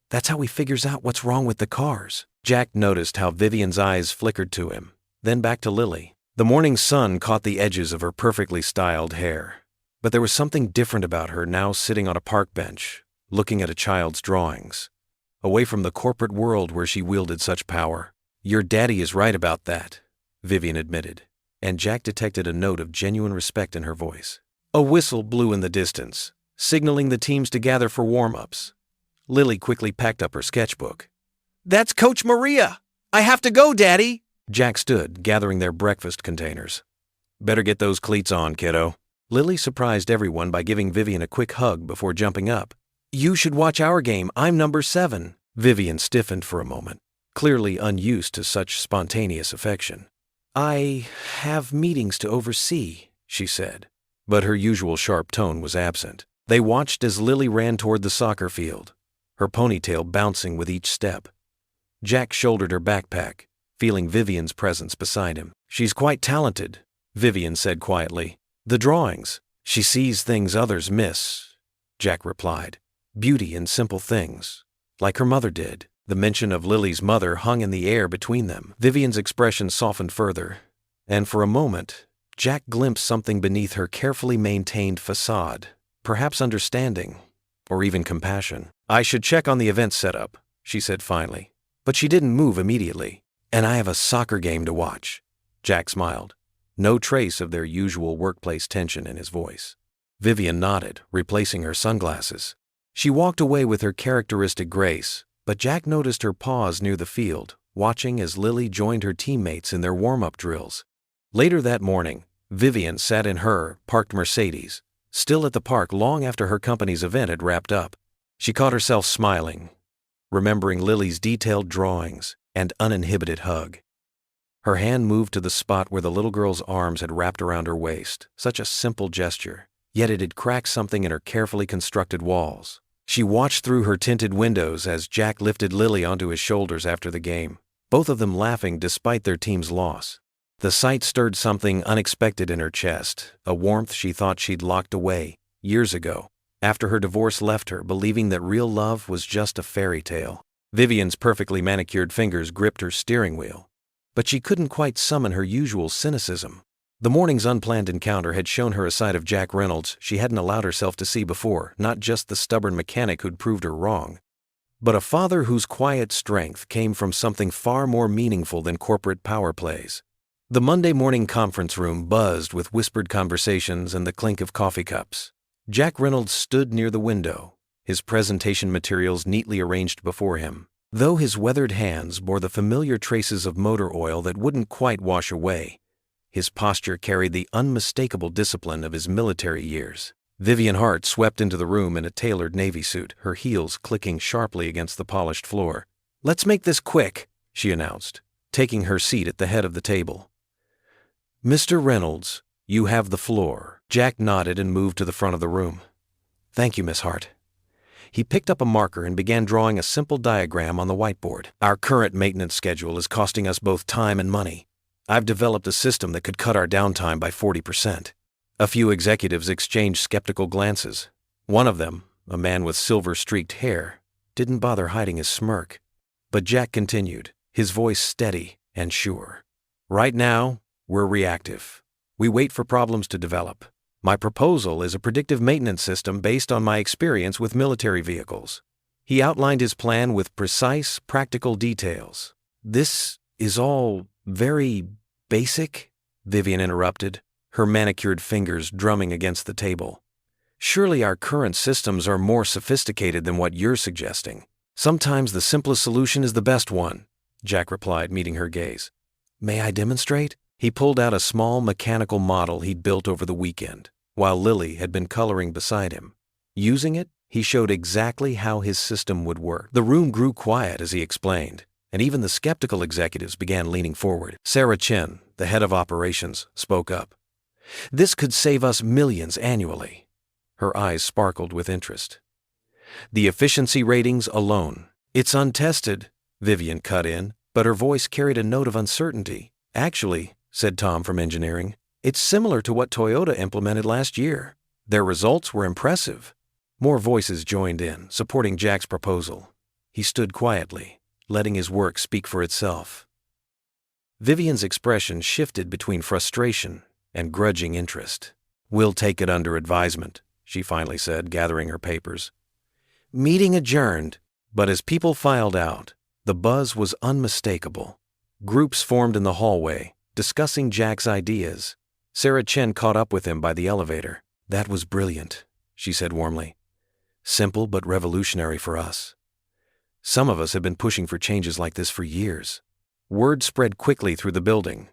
"That's how he figures out what's wrong with the cars." Jack noticed how Vivian's eyes flickered to him, then back to Lily. The morning sun caught the edges of her perfectly styled hair, but there was something different about her now sitting on a park bench, looking at a child's drawings, away from the corporate world where she wielded such power. "Your daddy is right about that," Vivian admitted, and Jack detected a note of genuine respect in her voice. A whistle blew in the distance, signaling the teams to gather for warm-ups. Lily quickly packed up her sketchbook. "That's Coach Maria! I have to go, Daddy!" Jack stood, gathering their breakfast containers. "Better get those cleats on, kiddo." Lily surprised everyone by giving Vivian a quick hug before jumping up. "You should watch our game. I'm number 7. Vivian stiffened for a moment, clearly unused to such spontaneous affection. "I have meetings to oversee," she said, but her usual sharp tone was absent. They watched as Lily ran toward the soccer field, her ponytail bouncing with each step. Jack shouldered her backpack, feeling Vivian's presence beside him. "She's quite talented," Vivian said quietly. "The drawings. She sees things others miss," Jack replied. "Beauty in simple things, like her mother did." The mention of Lily's mother hung in the air between them. Vivian's expression softened further, and for a moment, Jack glimpsed something beneath her carefully maintained facade, perhaps understanding, or even compassion. "I should check on the event setup," she said finally, but she didn't move immediately. "And I have a soccer game to watch." Jack smiled, no trace of their usual workplace tension in his voice. Vivian nodded, replacing her sunglasses. She walked away with her characteristic grace, but Jack noticed her pause near the field, watching as Lily joined her teammates in their warm-up drills. Later that morning, Vivian sat in her parked Mercedes, still at the park long after her company's event had wrapped up. She caught herself smiling, remembering Lily's detailed drawings and uninhibited hug. Her hand moved to the spot where the little girl's arms had wrapped around her waist, such a simple gesture, yet it had cracked something in her carefully constructed walls. She watched through her tinted windows as Jack lifted Lily onto his shoulders after the game, both of them laughing despite their team's loss. The sight stirred something unexpected in her chest, a warmth she thought she'd locked away years ago, after her divorce left her, believing that real love was just a fairy tale. Vivian's perfectly manicured fingers gripped her steering wheel, but she couldn't quite summon her usual cynicism. The morning's unplanned encounter had shown her a side of Jack Reynolds she hadn't allowed herself to see before, not just the stubborn mechanic who'd proved her wrong, but a father whose quiet strength came from something far more meaningful than corporate power plays. The Monday morning conference room buzzed with whispered conversations and the clink of coffee cups. Jack Reynolds stood near the window, his presentation materials neatly arranged before him. Though his weathered hands bore the familiar traces of motor oil that wouldn't quite wash away, his posture carried the unmistakable discipline of his military years. Vivian Hart swept into the room in a tailored navy suit, her heels clicking sharply against the polished floor. "Let's make this quick," she announced, taking her seat at the head of the table. "Mr. Reynolds, you have the floor." Jack nodded and moved to the front of the room. "Thank you, Miss Hart." He picked up a marker and began drawing a simple diagram on the whiteboard. "Our current maintenance schedule is costing us both time and money. I've developed a system that could cut our downtime by 40%. A few executives exchanged skeptical glances. One of them, a man with silver-streaked hair, didn't bother hiding his smirk. But Jack continued, his voice steady and sure. "Right now, we're reactive. We wait for problems to develop. My proposal is a predictive maintenance system based on my experience with military vehicles." He outlined his plan with precise, practical details. "This is all very basic," Vivian interrupted, her manicured fingers drumming against the table. "Surely our current systems are more sophisticated than what you're suggesting." "Sometimes the simplest solution is the best one," Jack replied, meeting her gaze. "May I demonstrate?" He pulled out a small mechanical model he'd built over the weekend, while Lily had been coloring beside him. Using it, he showed exactly how his system would work. The room grew quiet as he explained, and even the skeptical executives began leaning forward. Sarah Chen, the head of operations, spoke up. "This could save us millions annually." Her eyes sparkled with interest. "The efficiency ratings alone." "It's untested," Vivian cut in, but her voice carried a note of uncertainty. "Actually," said Tom from engineering, "it's similar to what Toyota implemented last year. Their results were impressive." More voices joined in, supporting Jack's proposal. He stood quietly, letting his work speak for itself. Vivian's expression shifted between frustration and grudging interest. "We'll take it under advisement," she finally said, gathering her papers. Meeting adjourned, but as people filed out, the buzz was unmistakable. Groups formed in the hallway, discussing Jack's ideas. Sarah Chen caught up with him by the elevator. "That was brilliant," she said warmly. "Simple but revolutionary for us. Some of us have been pushing for changes like this for years." Word spread quickly through the building.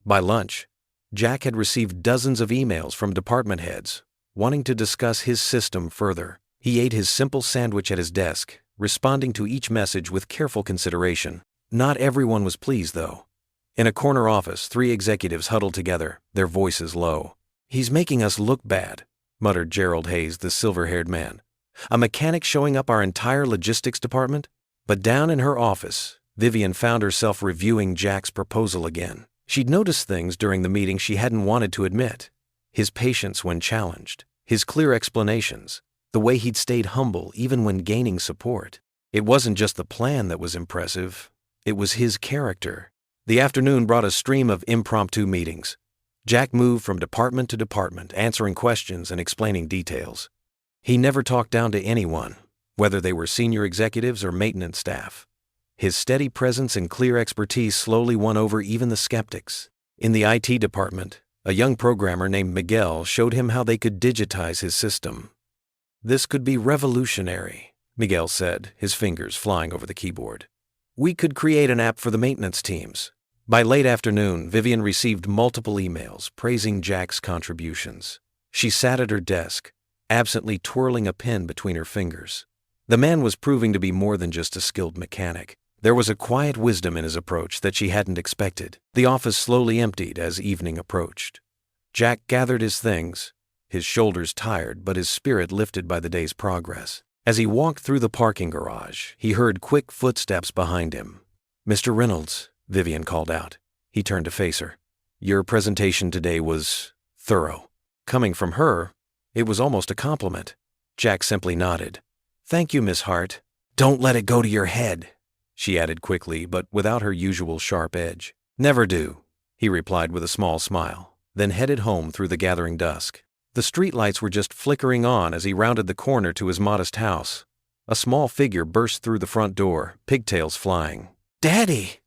By lunch, Jack had received dozens of emails from department heads wanting to discuss his system further. He ate his simple sandwich at his desk, responding to each message with careful consideration. Not everyone was pleased, though. In a corner office, 3 executives huddled together, their voices low. "He's making us look bad," muttered Gerald Hayes, the silver-haired man. "A mechanic showing up our entire logistics department?" But down in her office, Vivian found herself reviewing Jack's proposal again. She'd noticed things during the meeting she hadn't wanted to admit. His patience when challenged, his clear explanations, the way he'd stayed humble even when gaining support. It wasn't just the plan that was impressive, it was his character. The afternoon brought a stream of impromptu meetings. Jack moved from department to department, answering questions and explaining details. He never talked down to anyone, whether they were senior executives or maintenance staff. His steady presence and clear expertise slowly won over even the skeptics. In the IT department, a young programmer named Miguel showed him how they could digitize his system. "This could be revolutionary," Miguel said, his fingers flying over the keyboard. "We could create an app for the maintenance teams." By late afternoon, Vivian received multiple emails praising Jack's contributions. She sat at her desk, absently twirling a pen between her fingers. The man was proving to be more than just a skilled mechanic. There was a quiet wisdom in his approach that she hadn't expected. The office slowly emptied as evening approached. Jack gathered his things, his shoulders tired but his spirit lifted by the day's progress. As he walked through the parking garage, he heard quick footsteps behind him. "Mr. Reynolds," Vivian called out. He turned to face her. "Your presentation today was thorough." Coming from her, it was almost a compliment. Jack simply nodded. "Thank you, Miss Hart." "Don't let it go to your head," she added quickly, but without her usual sharp edge. "Never do," he replied with a small smile, then headed home through the gathering dusk. The streetlights were just flickering on as he rounded the corner to his modest house. A small figure burst through the front door, pigtails flying. "Daddy!"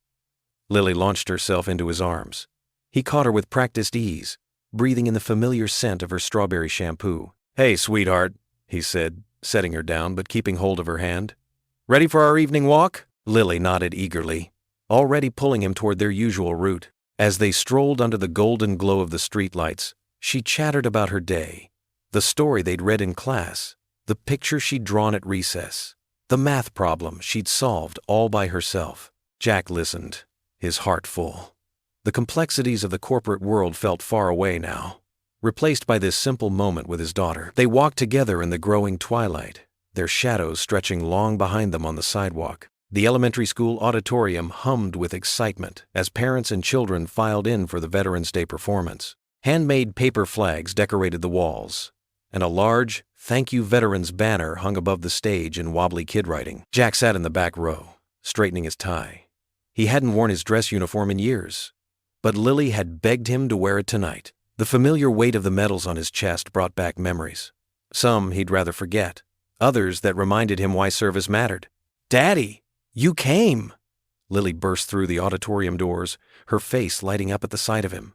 Lily launched herself into his arms. He caught her with practiced ease, breathing in the familiar scent of her strawberry shampoo. "Hey, sweetheart," he said, setting her down but keeping hold of her hand. "Ready for our evening walk?" Lily nodded eagerly, already pulling him toward their usual route. As they strolled under the golden glow of the streetlights, she chattered about her day, the story they'd read in class, the picture she'd drawn at recess, the math problem she'd solved all by herself. Jack listened, his heart full. The complexities of the corporate world felt far away now, replaced by this simple moment with his daughter. They walked together in the growing twilight, their shadows stretching long behind them on the sidewalk. The elementary school auditorium hummed with excitement as parents and children filed in for the Veterans Day performance. Handmade paper flags decorated the walls, and a large "Thank You Veterans" banner hung above the stage in wobbly kid writing. Jack sat in the back row, straightening his tie. He hadn't worn his dress uniform in years, but Lily had begged him to wear it tonight. The familiar weight of the medals on his chest brought back memories. Some he'd rather forget, others that reminded him why service mattered. "Daddy, you came!" Lily burst through the auditorium doors, her face lighting up at the sight of him.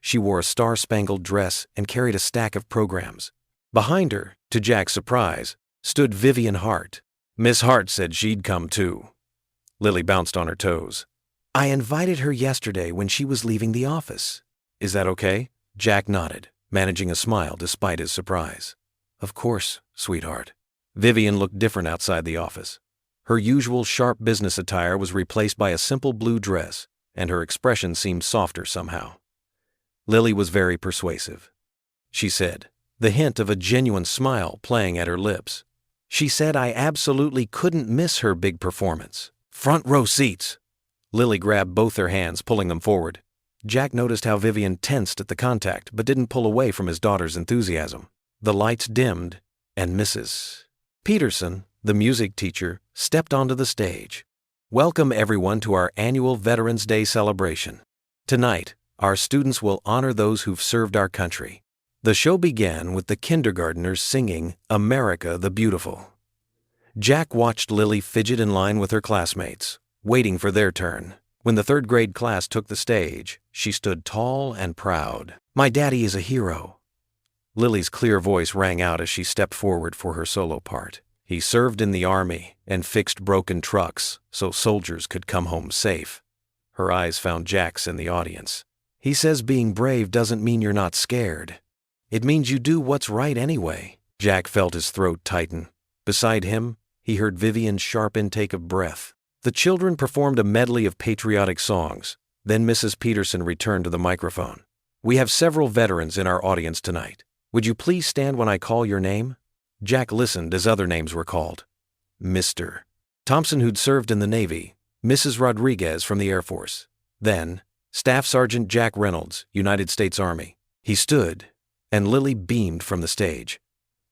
She wore a star-spangled dress and carried a stack of programs. Behind her, to Jack's surprise, stood Vivian Hart. Miss Hart said she'd come too. Lily bounced on her toes. "I invited her yesterday when she was leaving the office. Is that okay?" Jack nodded, managing a smile despite his surprise. "Of course, sweetheart." Vivian looked different outside the office. Her usual sharp business attire was replaced by a simple blue dress, and her expression seemed softer somehow. Lily was very persuasive, she said, the hint of a genuine smile playing at her lips. "She said I absolutely couldn't miss her big performance. Front row seats." Lily grabbed both their hands, pulling them forward. Jack noticed how Vivian tensed at the contact but didn't pull away from his daughter's enthusiasm. The lights dimmed, and Mrs. Peterson, the music teacher, stepped onto the stage. "Welcome everyone to our annual Veterans Day celebration. Tonight, our students will honor those who've served our country." The show began with the kindergartners singing "America the Beautiful." Jack watched Lily fidget in line with her classmates, waiting for their turn. When the third grade class took the stage, she stood tall and proud. "My daddy is a hero." Lily's clear voice rang out as she stepped forward for her solo part. He served in the army and fixed broken trucks so soldiers could come home safe. Her eyes found Jack's in the audience. He says being brave doesn't mean you're not scared. It means you do what's right anyway. Jack felt his throat tighten. Beside him, he heard Vivian's sharp intake of breath. The children performed a medley of patriotic songs. Then Mrs. Peterson returned to the microphone. "We have several veterans in our audience tonight. Would you please stand when I call your name?" Jack listened as other names were called. Mr. Thompson, who'd served in the Navy, Mrs. Rodriguez from the Air Force. Then, Staff Sergeant Jack Reynolds, United States Army. He stood, and Lily beamed from the stage.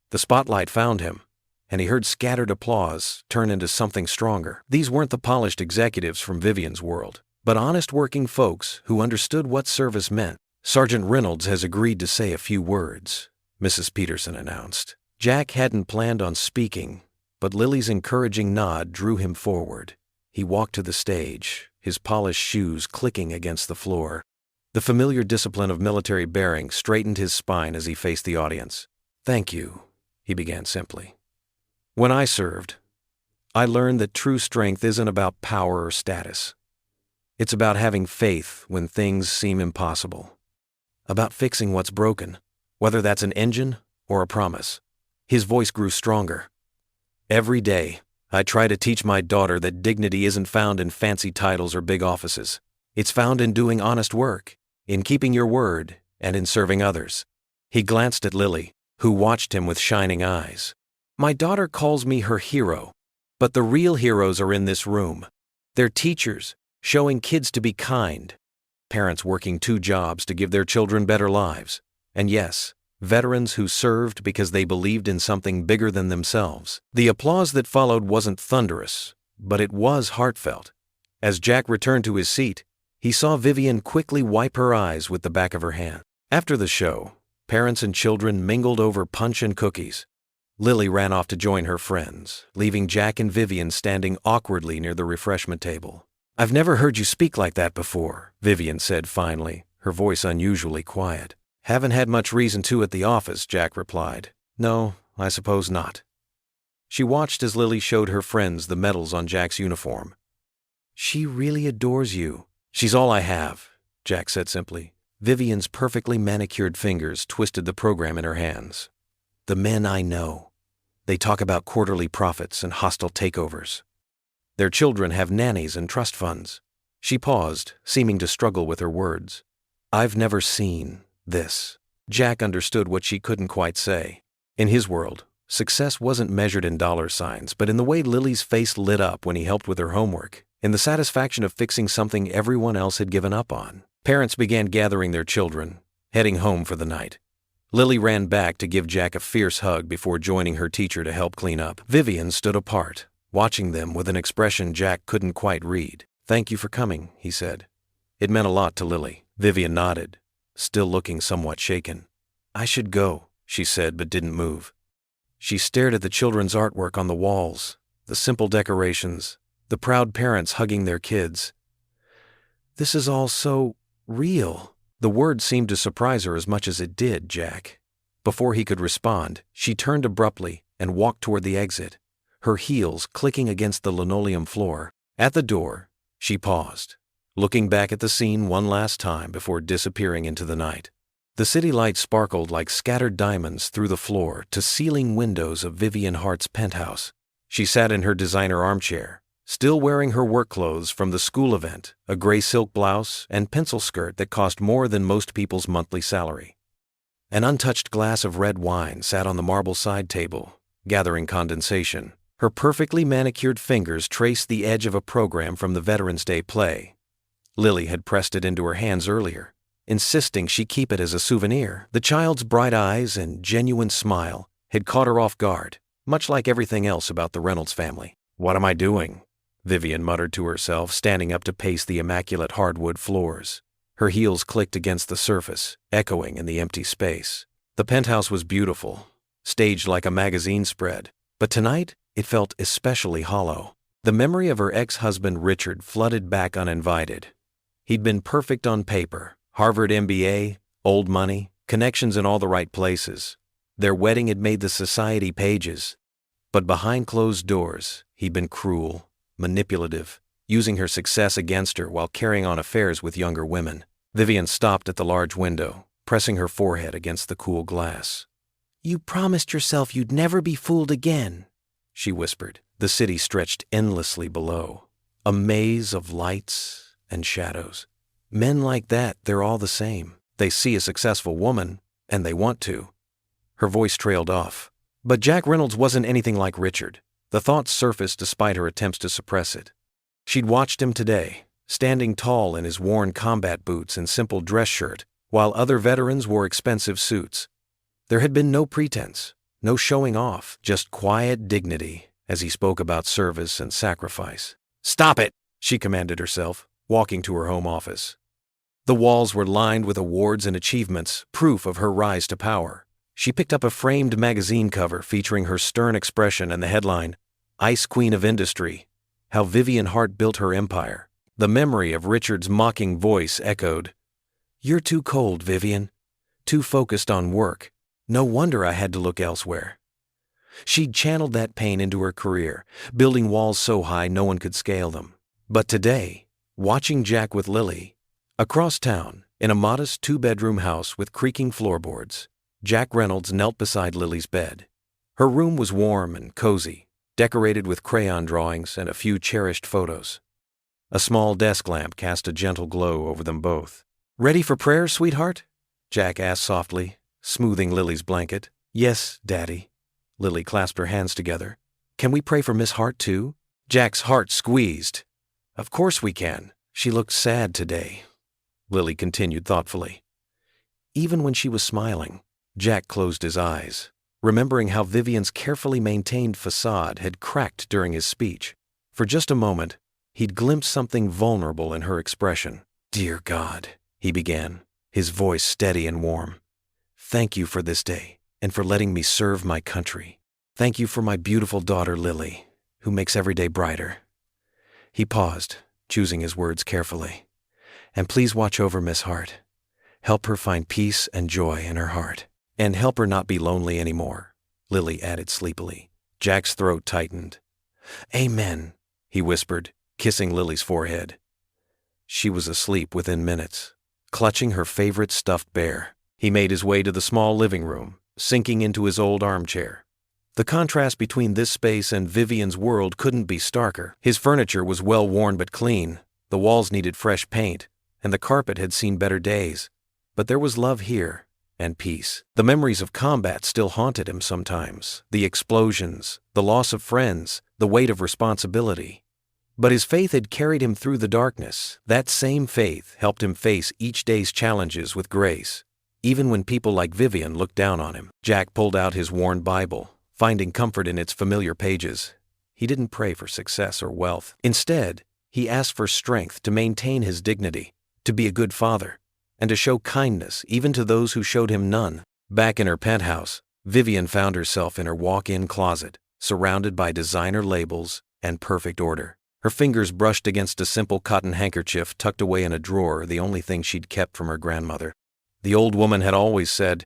The spotlight found him, and he heard scattered applause turn into something stronger. These weren't the polished executives from Vivian's world, but honest working folks who understood what service meant. "Sergeant Reynolds has agreed to say a few words," Mrs. Peterson announced. Jack hadn't planned on speaking, but Lily's encouraging nod drew him forward. He walked to the stage, his polished shoes clicking against the floor. The familiar discipline of military bearing straightened his spine as he faced the audience. "Thank you," he began simply. "When I served, I learned that true strength isn't about power or status. It's about having faith when things seem impossible. About fixing what's broken, whether that's an engine or a promise." His voice grew stronger. "Every day, I try to teach my daughter that dignity isn't found in fancy titles or big offices. It's found in doing honest work, in keeping your word, and in serving others." He glanced at Lily, who watched him with shining eyes. "My daughter calls me her hero, but the real heroes are in this room. They're teachers, showing kids to be kind, parents working 2 jobs to give their children better lives, and yes, veterans who served because they believed in something bigger than themselves." The applause that followed wasn't thunderous, but it was heartfelt. As Jack returned to his seat, he saw Vivian quickly wipe her eyes with the back of her hand. After the show, parents and children mingled over punch and cookies. Lily ran off to join her friends, leaving Jack and Vivian standing awkwardly near the refreshment table. "I've never heard you speak like that before," Vivian said finally, her voice unusually quiet. "Haven't had much reason to at the office," Jack replied. "No, I suppose not." She watched as Lily showed her friends the medals on Jack's uniform. "She really adores you." "She's all I have," Jack said simply. Vivian's perfectly manicured fingers twisted the program in her hands. "The men I know. They talk about quarterly profits and hostile takeovers. Their children have nannies and trust funds." She paused, seeming to struggle with her words. "I've never seen this." Jack understood what she couldn't quite say. In his world, success wasn't measured in dollar signs, but in the way Lily's face lit up when he helped with her homework, in the satisfaction of fixing something everyone else had given up on. Parents began gathering their children, heading home for the night. Lily ran back to give Jack a fierce hug before joining her teacher to help clean up. Vivian stood apart, watching them with an expression Jack couldn't quite read. "Thank you for coming," he said. It meant a lot to Lily. Vivian nodded, still looking somewhat shaken. "I should go," she said, but didn't move. She stared at the children's artwork on the walls, the simple decorations, the proud parents hugging their kids. "This is all so real." The word seemed to surprise her as much as it did Jack. Before he could respond, she turned abruptly and walked toward the exit, her heels clicking against the linoleum floor. At the door, she paused, looking back at the scene one last time before disappearing into the night. The city lights sparkled like scattered diamonds through the floor to ceiling windows of Vivian Hart's penthouse. She sat in her designer armchair, still wearing her work clothes from the school event, a gray silk blouse and pencil skirt that cost more than most people's monthly salary. An untouched glass of red wine sat on the marble side table, gathering condensation. Her perfectly manicured fingers traced the edge of a program from the Veterans Day play. Lily had pressed it into her hands earlier, insisting she keep it as a souvenir. The child's bright eyes and genuine smile had caught her off guard, much like everything else about the Reynolds family. "What am I doing?" Vivian muttered to herself, standing up to pace the immaculate hardwood floors. Her heels clicked against the surface, echoing in the empty space. The penthouse was beautiful, staged like a magazine spread, but tonight it felt especially hollow. The memory of her ex-husband Richard flooded back uninvited. He'd been perfect on paper, Harvard MBA, old money, connections in all the right places. Their wedding had made the society pages. But behind closed doors, he'd been cruel, manipulative, using her success against her while carrying on affairs with younger women. Vivian stopped at the large window, pressing her forehead against the cool glass. "You promised yourself you'd never be fooled again," she whispered. The city stretched endlessly below, a maze of lights and shadows. Men like that, they're all the same. They see a successful woman, and they want to. Her voice trailed off. But Jack Reynolds wasn't anything like Richard. The thought surfaced despite her attempts to suppress it. She'd watched him today, standing tall in his worn combat boots and simple dress shirt, while other veterans wore expensive suits. There had been no pretense, no showing off, just quiet dignity as he spoke about service and sacrifice. "Stop it!" she commanded herself, walking to her home office. The walls were lined with awards and achievements, proof of her rise to power. She picked up a framed magazine cover featuring her stern expression and the headline, "Ice Queen of Industry: How Vivian Hart Built Her Empire." The memory of Richard's mocking voice echoed, "You're too cold, Vivian. Too focused on work. No wonder I had to look elsewhere." She'd channeled that pain into her career, building walls so high no one could scale them. But today, watching Jack with Lily, across town, in a modest two-bedroom house with creaking floorboards, Jack Reynolds knelt beside Lily's bed. Her room was warm and cozy, decorated with crayon drawings and a few cherished photos. A small desk lamp cast a gentle glow over them both. "Ready for prayer, sweetheart?" Jack asked softly, smoothing Lily's blanket. "Yes, Daddy." Lily clasped her hands together. "Can we pray for Miss Hart, too?" Jack's heart squeezed. "Of course we can. She looked sad today," Lily continued thoughtfully. Even when she was smiling, Jack closed his eyes, remembering how Vivian's carefully maintained facade had cracked during his speech. For just a moment, he'd glimpsed something vulnerable in her expression. "Dear God," he began, his voice steady and warm. "Thank you for this day, and for letting me serve my country. Thank you for my beautiful daughter Lily, who makes every day brighter." He paused, choosing his words carefully. "And please watch over Miss Hart. Help her find peace and joy in her heart. And help her not be lonely anymore," Lily added sleepily. Jack's throat tightened. "Amen," he whispered, kissing Lily's forehead. She was asleep within minutes, clutching her favorite stuffed bear. He made his way to the small living room, sinking into his old armchair. The contrast between this space and Vivian's world couldn't be starker. His furniture was well worn but clean, the walls needed fresh paint, and the carpet had seen better days. But there was love here, and peace. The memories of combat still haunted him sometimes, the explosions, the loss of friends, the weight of responsibility. But his faith had carried him through the darkness. That same faith helped him face each day's challenges with grace, even when people like Vivian looked down on him. Jack pulled out his worn Bible, finding comfort in its familiar pages. He didn't pray for success or wealth. Instead, he asked for strength to maintain his dignity, to be a good father, and to show kindness even to those who showed him none. Back in her penthouse, Vivian found herself in her walk-in closet, surrounded by designer labels and perfect order. Her fingers brushed against a simple cotton handkerchief tucked away in a drawer, the only thing she'd kept from her grandmother. The old woman had always said,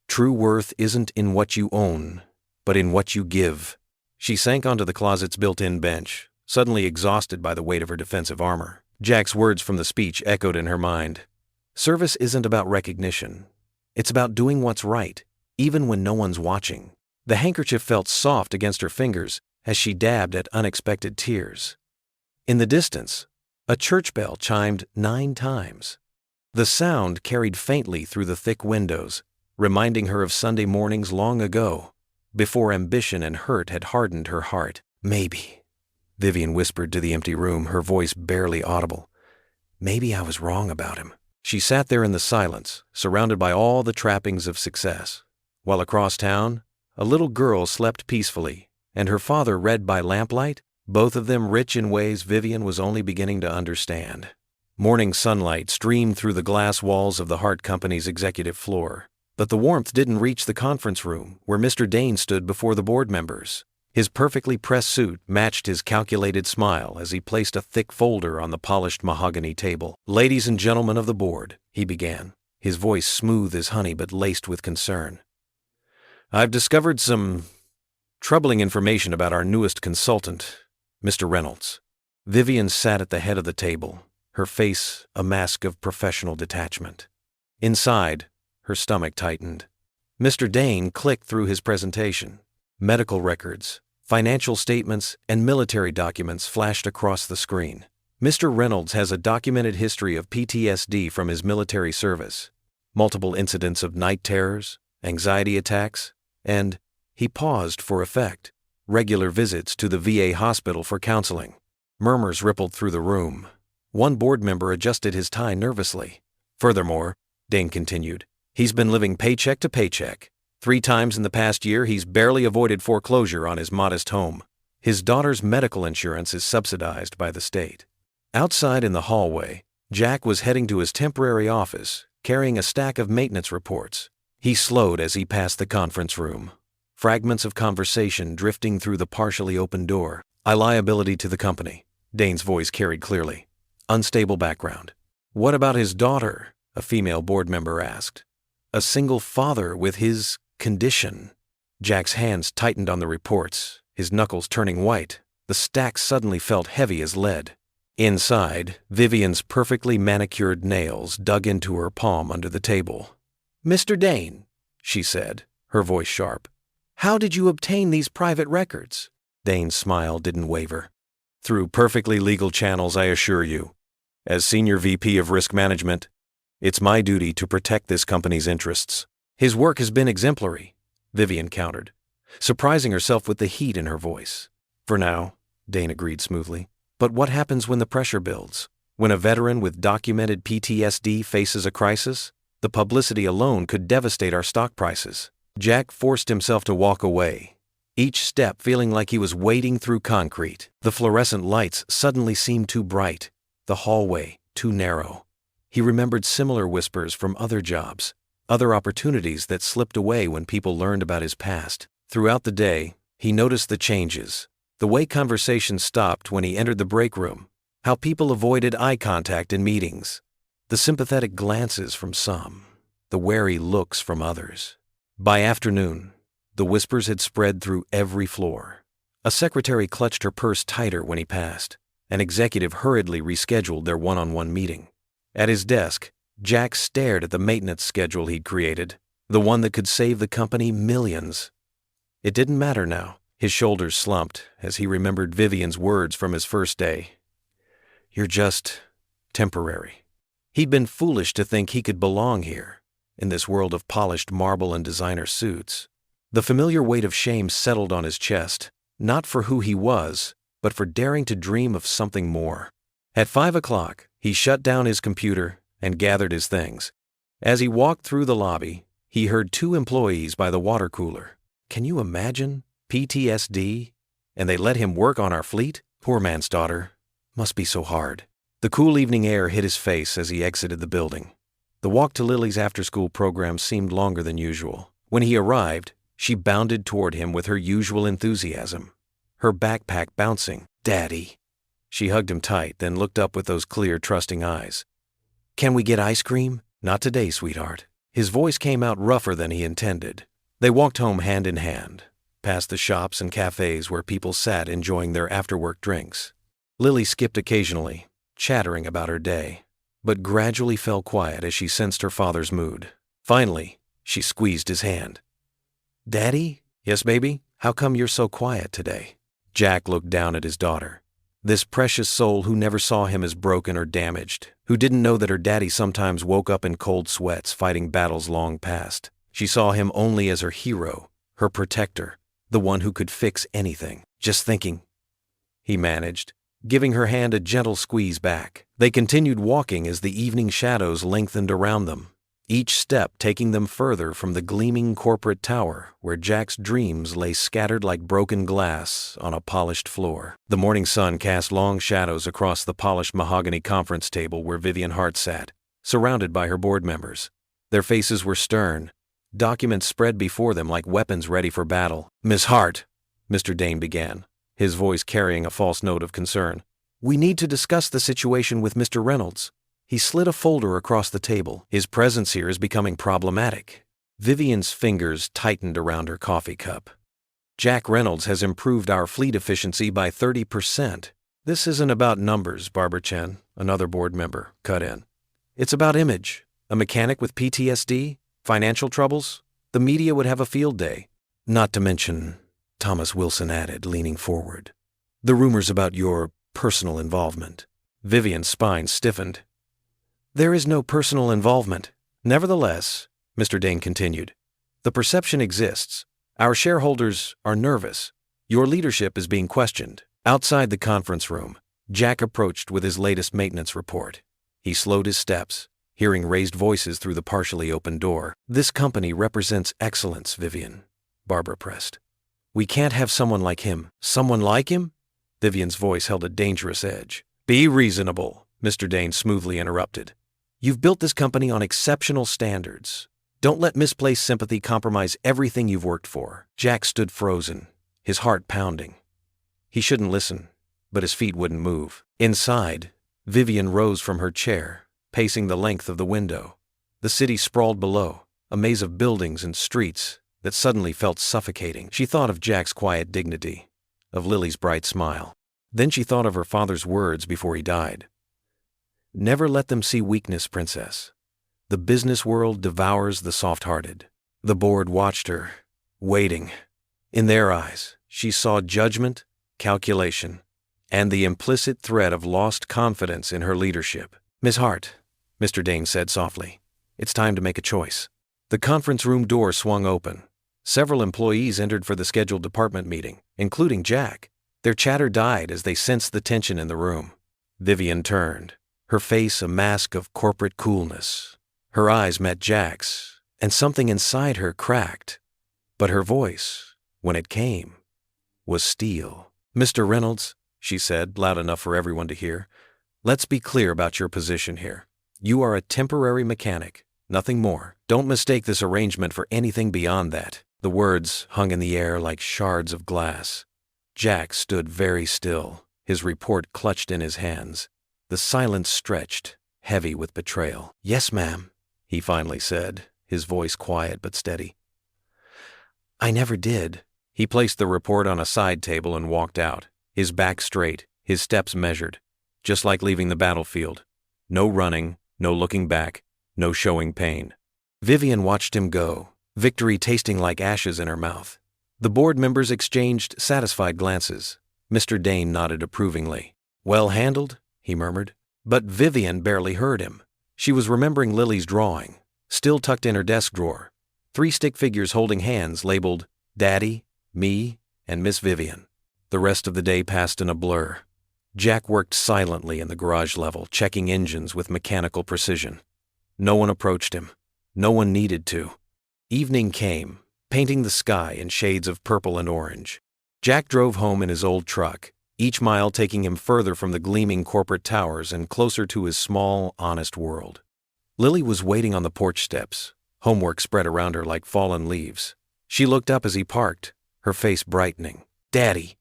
"True worth isn't in what you own, but in what you give." She sank onto the closet's built-in bench, suddenly exhausted by the weight of her defensive armor. Jack's words from the speech echoed in her mind. Service isn't about recognition. It's about doing what's right, even when no one's watching. The handkerchief felt soft against her fingers as she dabbed at unexpected tears. In the distance, a church bell chimed 9 times. The sound carried faintly through the thick windows, reminding her of Sunday mornings long ago, before ambition and hurt had hardened her heart. "Maybe," Vivian whispered to the empty room, her voice barely audible. "Maybe I was wrong about him." She sat there in the silence, surrounded by all the trappings of success, while across town, a little girl slept peacefully, and her father read by lamplight, both of them rich in ways Vivian was only beginning to understand. Morning sunlight streamed through the glass walls of the Hart Company's executive floor, but the warmth didn't reach the conference room where Mr. Dane stood before the board members. His perfectly pressed suit matched his calculated smile as he placed a thick folder on the polished mahogany table. "Ladies and gentlemen of the board," he began, his voice smooth as honey but laced with concern. "I've discovered some troubling information about our newest consultant, Mr. Reynolds." Vivian sat at the head of the table, her face a mask of professional detachment. Inside, her stomach tightened. Mr. Dane clicked through his presentation. Medical records, financial statements, and military documents flashed across the screen. Mr. Reynolds has a documented history of PTSD from his military service, multiple incidents of night terrors, anxiety attacks, and, he paused for effect, regular visits to the VA hospital for counseling. Murmurs rippled through the room. One board member adjusted his tie nervously. "Furthermore," Dane continued, "he's been living paycheck to paycheck. 3 times in the past year he's barely avoided foreclosure on his modest home. His daughter's medical insurance is subsidized by the state." Outside in the hallway, Jack was heading to his temporary office, carrying a stack of maintenance reports. He slowed as he passed the conference room. Fragments of conversation drifting through the partially open door. "A liability to the company," Dane's voice carried clearly. "Unstable background." "What about his daughter?" a female board member asked. "A single father with his condition." Jack's hands tightened on the reports, his knuckles turning white. The stack suddenly felt heavy as lead. Inside, Vivian's perfectly manicured nails dug into her palm under the table. "Mr. Dane," she said, her voice sharp, "how did you obtain these private records?" Dane's smile didn't waver. "Through perfectly legal channels, I assure you. As Senior VP of Risk Management, it's my duty to protect this company's interests." "His work has been exemplary," Vivian countered, surprising herself with the heat in her voice. "For now," Dane agreed smoothly. "But what happens when the pressure builds? When a veteran with documented PTSD faces a crisis? The publicity alone could devastate our stock prices." Jack forced himself to walk away, each step feeling like he was wading through concrete. The fluorescent lights suddenly seemed too bright, the hallway too narrow. He remembered similar whispers from other jobs, other opportunities that slipped away when people learned about his past. Throughout the day, he noticed the changes, the way conversation stopped when he entered the break room, how people avoided eye contact in meetings, the sympathetic glances from some, the wary looks from others. By afternoon, the whispers had spread through every floor. A secretary clutched her purse tighter when he passed. An executive hurriedly rescheduled their one-on-one meeting. At his desk, Jack stared at the maintenance schedule he'd created, the one that could save the company millions. It didn't matter now. His shoulders slumped as he remembered Vivian's words from his first day. "You're just temporary." He'd been foolish to think he could belong here, in this world of polished marble and designer suits. The familiar weight of shame settled on his chest, not for who he was, but for daring to dream of something more. At 5 o'clock, he shut down his computer and gathered his things. As he walked through the lobby, he heard 2 employees by the water cooler. "Can you imagine? PTSD? And they let him work on our fleet? Poor man's daughter. Must be so hard." The cool evening air hit his face as he exited the building. The walk to Lily's after-school program seemed longer than usual. When he arrived, she bounded toward him with her usual enthusiasm, her backpack bouncing. "Daddy." She hugged him tight, then looked up with those clear, trusting eyes. "Can we get ice cream?" "Not today, sweetheart." His voice came out rougher than he intended. They walked home hand in hand, past the shops and cafes where people sat enjoying their after-work drinks. Lily skipped occasionally, chattering about her day, but gradually fell quiet as she sensed her father's mood. Finally, she squeezed his hand. "Daddy?" "Yes, baby? How come you're so quiet today?" Jack looked down at his daughter. This precious soul who never saw him as broken or damaged, who didn't know that her daddy sometimes woke up in cold sweats fighting battles long past. She saw him only as her hero, her protector, the one who could fix anything. "Just thinking," he managed, giving her hand a gentle squeeze back. They continued walking as the evening shadows lengthened around them, each step taking them further from the gleaming corporate tower where Jack's dreams lay scattered like broken glass on a polished floor. The morning sun cast long shadows across the polished mahogany conference table where Vivian Hart sat, surrounded by her board members. Their faces were stern, documents spread before them like weapons ready for battle. "Miss Hart," Mr. Dane began, his voice carrying a false note of concern, "we need to discuss the situation with Mr. Reynolds. He slid a folder across the table. His presence here is becoming problematic. Vivian's fingers tightened around her coffee cup. Jack Reynolds has improved our fleet efficiency by 30%. This isn't about numbers, Barbara Chen, another board member, cut in. It's about image. A mechanic with PTSD? Financial troubles? The media would have a field day. Not to mention, Thomas Wilson added, leaning forward, the rumors about your personal involvement. Vivian's spine stiffened. There is no personal involvement. Nevertheless, Mr. Dane continued, the perception exists. Our shareholders are nervous. Your leadership is being questioned. Outside the conference room, Jack approached with his latest maintenance report. He slowed his steps, hearing raised voices through the partially open door. This company represents excellence, Vivian, Barbara pressed. We can't have someone like him. Someone like him? Vivian's voice held a dangerous edge. Be reasonable, Mr. Dane smoothly interrupted. You've built this company on exceptional standards. Don't let misplaced sympathy compromise everything you've worked for. Jack stood frozen, his heart pounding. He shouldn't listen, but his feet wouldn't move. Inside, Vivian rose from her chair, pacing the length of the window. The city sprawled below, a maze of buildings and streets that suddenly felt suffocating. She thought of Jack's quiet dignity, of Lily's bright smile. Then she thought of her father's words before he died. Never let them see weakness, Princess. The business world devours the soft-hearted. The board watched her, waiting. In their eyes, she saw judgment, calculation, and the implicit threat of lost confidence in her leadership. Miss Hart, Mr. Dane said softly, it's time to make a choice. The conference room door swung open. Several employees entered for the scheduled department meeting, including Jack. Their chatter died as they sensed the tension in the room. Vivian turned, her face a mask of corporate coolness. Her eyes met Jack's, and something inside her cracked. But her voice, when it came, was steel. Mr. Reynolds, she said, loud enough for everyone to hear, let's be clear about your position here. You are a temporary mechanic, nothing more. Don't mistake this arrangement for anything beyond that. The words hung in the air like shards of glass. Jack stood very still, his report clutched in his hands. The silence stretched, heavy with betrayal. Yes, ma'am, he finally said, his voice quiet but steady. I never did. He placed the report on a side table and walked out, his back straight, his steps measured, just like leaving the battlefield. No running, no looking back, no showing pain. Vivian watched him go, victory tasting like ashes in her mouth. The board members exchanged satisfied glances. Mr. Dane nodded approvingly. Well handled, he murmured. But Vivian barely heard him. She was remembering Lily's drawing, still tucked in her desk drawer. 3 stick figures holding hands labeled Daddy, me, and Miss Vivian. The rest of the day passed in a blur. Jack worked silently in the garage level, checking engines with mechanical precision. No one approached him. No one needed to. Evening came, painting the sky in shades of purple and orange. Jack drove home in his old truck, each mile taking him further from the gleaming corporate towers and closer to his small, honest world. Lily was waiting on the porch steps, homework spread around her like fallen leaves. She looked up as he parked, her face brightening. Daddy,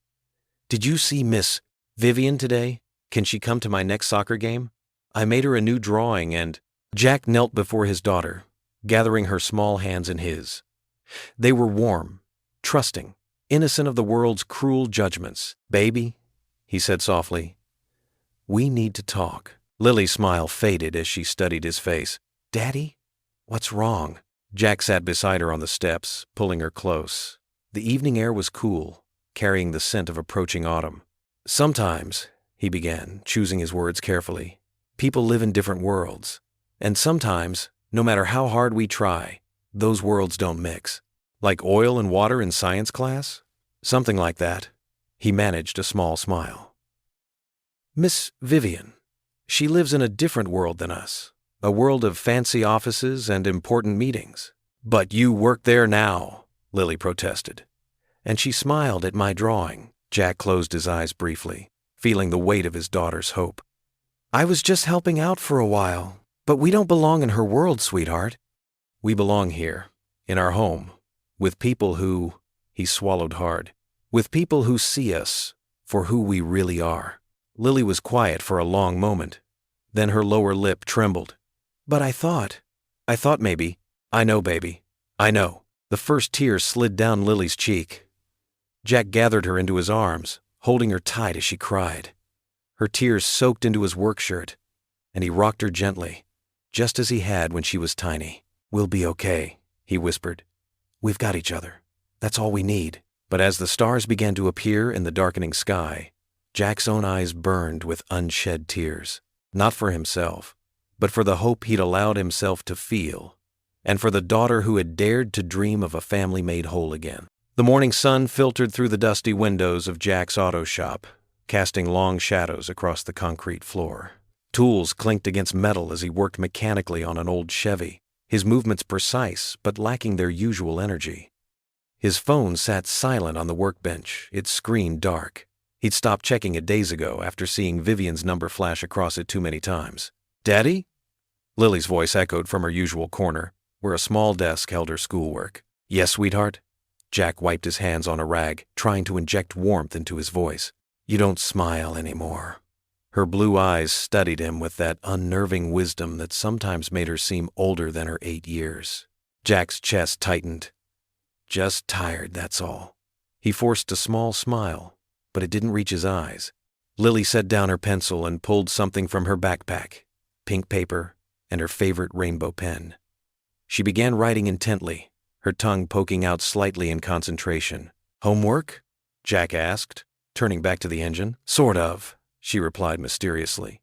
did you see Miss Vivian today? Can she come to my next soccer game? I made her a new drawing and... Jack knelt before his daughter, gathering her small hands in his. They were warm, trusting, innocent of the world's cruel judgments. Baby, he said softly, we need to talk. Lily's smile faded as she studied his face. Daddy, what's wrong? Jack sat beside her on the steps, pulling her close. The evening air was cool, carrying the scent of approaching autumn. Sometimes, he began, choosing his words carefully, people live in different worlds. And sometimes, no matter how hard we try, those worlds don't mix. Like oil and water in science class? Something like that. He managed a small smile. Miss Vivian, she lives in a different world than us. A world of fancy offices and important meetings. But you work there now, Lily protested. And she smiled at my drawing. Jack closed his eyes briefly, feeling the weight of his daughter's hope. I was just helping out for a while. But we don't belong in her world, sweetheart. We belong here, in our home, with people who, he swallowed hard, with people who see us for who we really are. Lily was quiet for a long moment. Then her lower lip trembled. "But I thought maybe." "I know, baby. I know." The first tear slid down Lily's cheek. Jack gathered her into his arms, holding her tight as she cried. Her tears soaked into his work shirt, and he rocked her gently, just as he had when she was tiny. "We'll be okay," he whispered. "We've got each other. That's all we need." But as the stars began to appear in the darkening sky, Jack's own eyes burned with unshed tears. Not for himself, but for the hope he'd allowed himself to feel, and for the daughter who had dared to dream of a family made whole again. The morning sun filtered through the dusty windows of Jack's auto shop, casting long shadows across the concrete floor. Tools clinked against metal as he worked mechanically on an old Chevy, his movements precise but lacking their usual energy. His phone sat silent on the workbench, its screen dark. He'd stopped checking it days ago after seeing Vivian's number flash across it too many times. "Daddy?" Lily's voice echoed from her usual corner, where a small desk held her schoolwork. "Yes, sweetheart?" Jack wiped his hands on a rag, trying to inject warmth into his voice. "You don't smile anymore." Her blue eyes studied him with that unnerving wisdom that sometimes made her seem older than her 8 years. Jack's chest tightened. "Just tired, that's all." He forced a small smile, but it didn't reach his eyes. Lily set down her pencil and pulled something from her backpack, pink paper and her favorite rainbow pen. She began writing intently, her tongue poking out slightly in concentration. "Homework?" Jack asked, turning back to the engine. "Sort of," she replied mysteriously.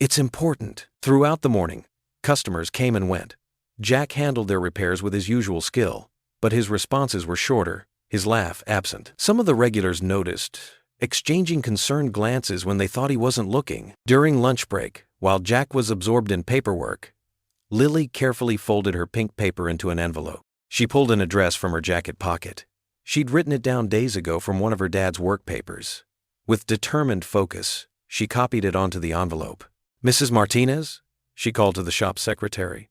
"It's important." Throughout the morning, customers came and went. Jack handled their repairs with his usual skill, but his responses were shorter, his laugh absent. Some of the regulars noticed, exchanging concerned glances when they thought he wasn't looking. During lunch break, while Jack was absorbed in paperwork, Lily carefully folded her pink paper into an envelope. She pulled an address from her jacket pocket. She'd written it down days ago from one of her dad's work papers. With determined focus, she copied it onto the envelope. "Mrs. Martinez?" she called to the shop secretary.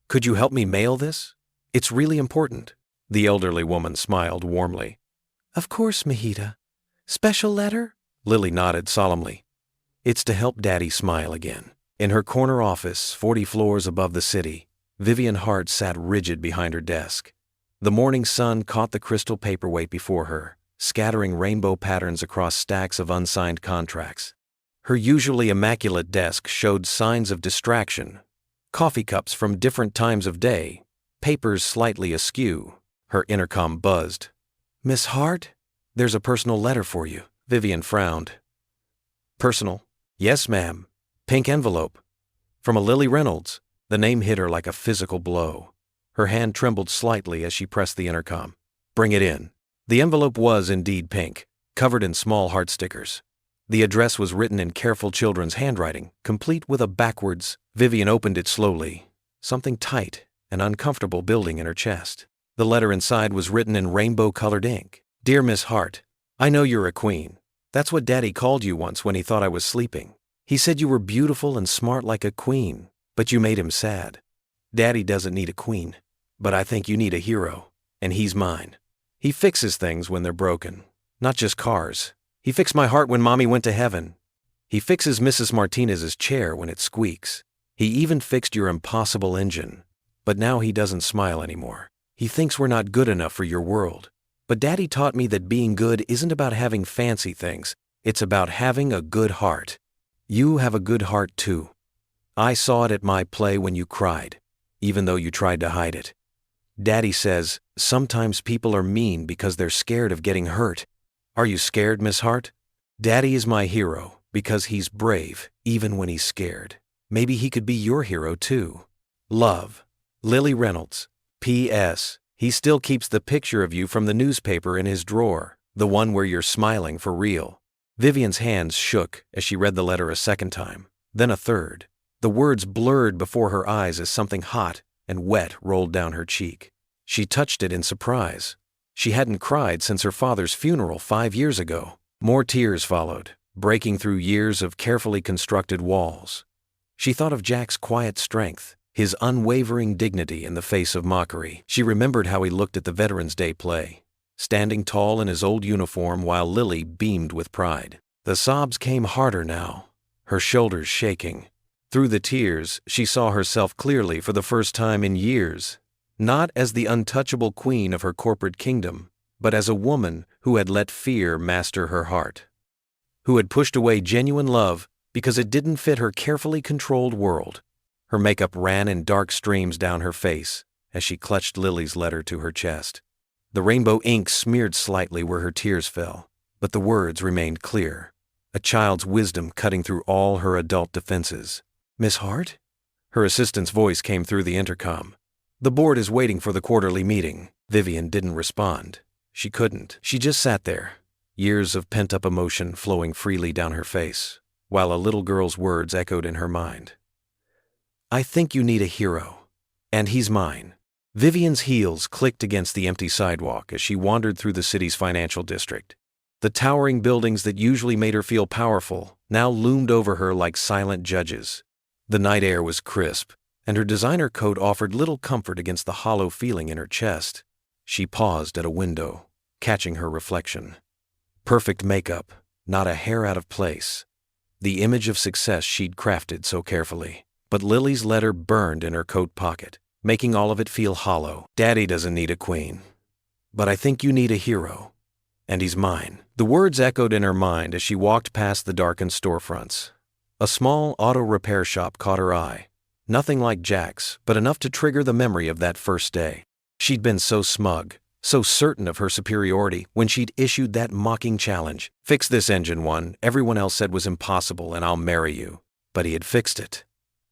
"Could you help me mail this? It's really important." The elderly woman smiled warmly. "Of course, Mahita. Special letter?" Lily nodded solemnly. "It's to help Daddy smile again." In her corner office, 40 floors above the city, Vivian Hart sat rigid behind her desk. The morning sun caught the crystal paperweight before her, scattering rainbow patterns across stacks of unsigned contracts. Her usually immaculate desk showed signs of distraction. Coffee cups from different times of day, papers slightly askew. Her intercom buzzed. "Miss Hart? There's a personal letter for you." Vivian frowned. "Personal?" "Yes, ma'am. Pink envelope. From a Lily Reynolds." The name hit her like a physical blow. Her hand trembled slightly as she pressed the intercom. "Bring it in." The envelope was indeed pink, covered in small heart stickers. The address was written in careful children's handwriting, complete with a backwards. Vivian opened it slowly, something tight and uncomfortable building in her chest. The letter inside was written in rainbow-colored ink. "Dear Miss Hart, I know you're a queen. That's what Daddy called you once when he thought I was sleeping. He said you were beautiful and smart like a queen, but you made him sad. Daddy doesn't need a queen, but I think you need a hero, and he's mine. He fixes things when they're broken, not just cars. He fixed my heart when Mommy went to heaven. He fixes Mrs. Martinez's chair when it squeaks. He even fixed your impossible engine. But now he doesn't smile anymore. He thinks we're not good enough for your world. But Daddy taught me that being good isn't about having fancy things. It's about having a good heart. You have a good heart too. I saw it at my play when you cried, even though you tried to hide it. Daddy says, sometimes people are mean because they're scared of getting hurt. Are you scared, Miss Hart? Daddy is my hero because he's brave, even when he's scared. Maybe he could be your hero too. Love, Lily Reynolds. P.S. He still keeps the picture of you from the newspaper in his drawer, the one where you're smiling for real." Vivian's hands shook as she read the letter a second time, then a third. The words blurred before her eyes as something hot and wet rolled down her cheek. She touched it in surprise. She hadn't cried since her father's funeral 5 years ago. More tears followed, breaking through years of carefully constructed walls. She thought of Jack's quiet strength, his unwavering dignity in the face of mockery. She remembered how he looked at the Veterans Day play, standing tall in his old uniform while Lily beamed with pride. The sobs came harder now, her shoulders shaking. Through the tears, she saw herself clearly for the first time in years, not as the untouchable queen of her corporate kingdom, but as a woman who had let fear master her heart, who had pushed away genuine love because it didn't fit her carefully controlled world. Her makeup ran in dark streams down her face as she clutched Lily's letter to her chest. The rainbow ink smeared slightly where her tears fell, but the words remained clear, a child's wisdom cutting through all her adult defenses. "Miss Hart?" Her assistant's voice came through the intercom. "The board is waiting for the quarterly meeting." Vivian didn't respond. She couldn't. She just sat there, years of pent-up emotion flowing freely down her face, while a little girl's words echoed in her mind. "I think you need a hero, and he's mine." Vivian's heels clicked against the empty sidewalk as she wandered through the city's financial district. The towering buildings that usually made her feel powerful now loomed over her like silent judges. The night air was crisp, and her designer coat offered little comfort against the hollow feeling in her chest. She paused at a window, catching her reflection. Perfect makeup, not a hair out of place. The image of success she'd crafted so carefully. But Lily's letter burned in her coat pocket, making all of it feel hollow. "Daddy doesn't need a queen, but I think you need a hero, and he's mine." The words echoed in her mind as she walked past the darkened storefronts. A small auto repair shop caught her eye. Nothing like Jack's, but enough to trigger the memory of that first day. She'd been so smug, so certain of her superiority when she'd issued that mocking challenge. "Fix this engine one, everyone else said was impossible, and I'll marry you." But he had fixed it.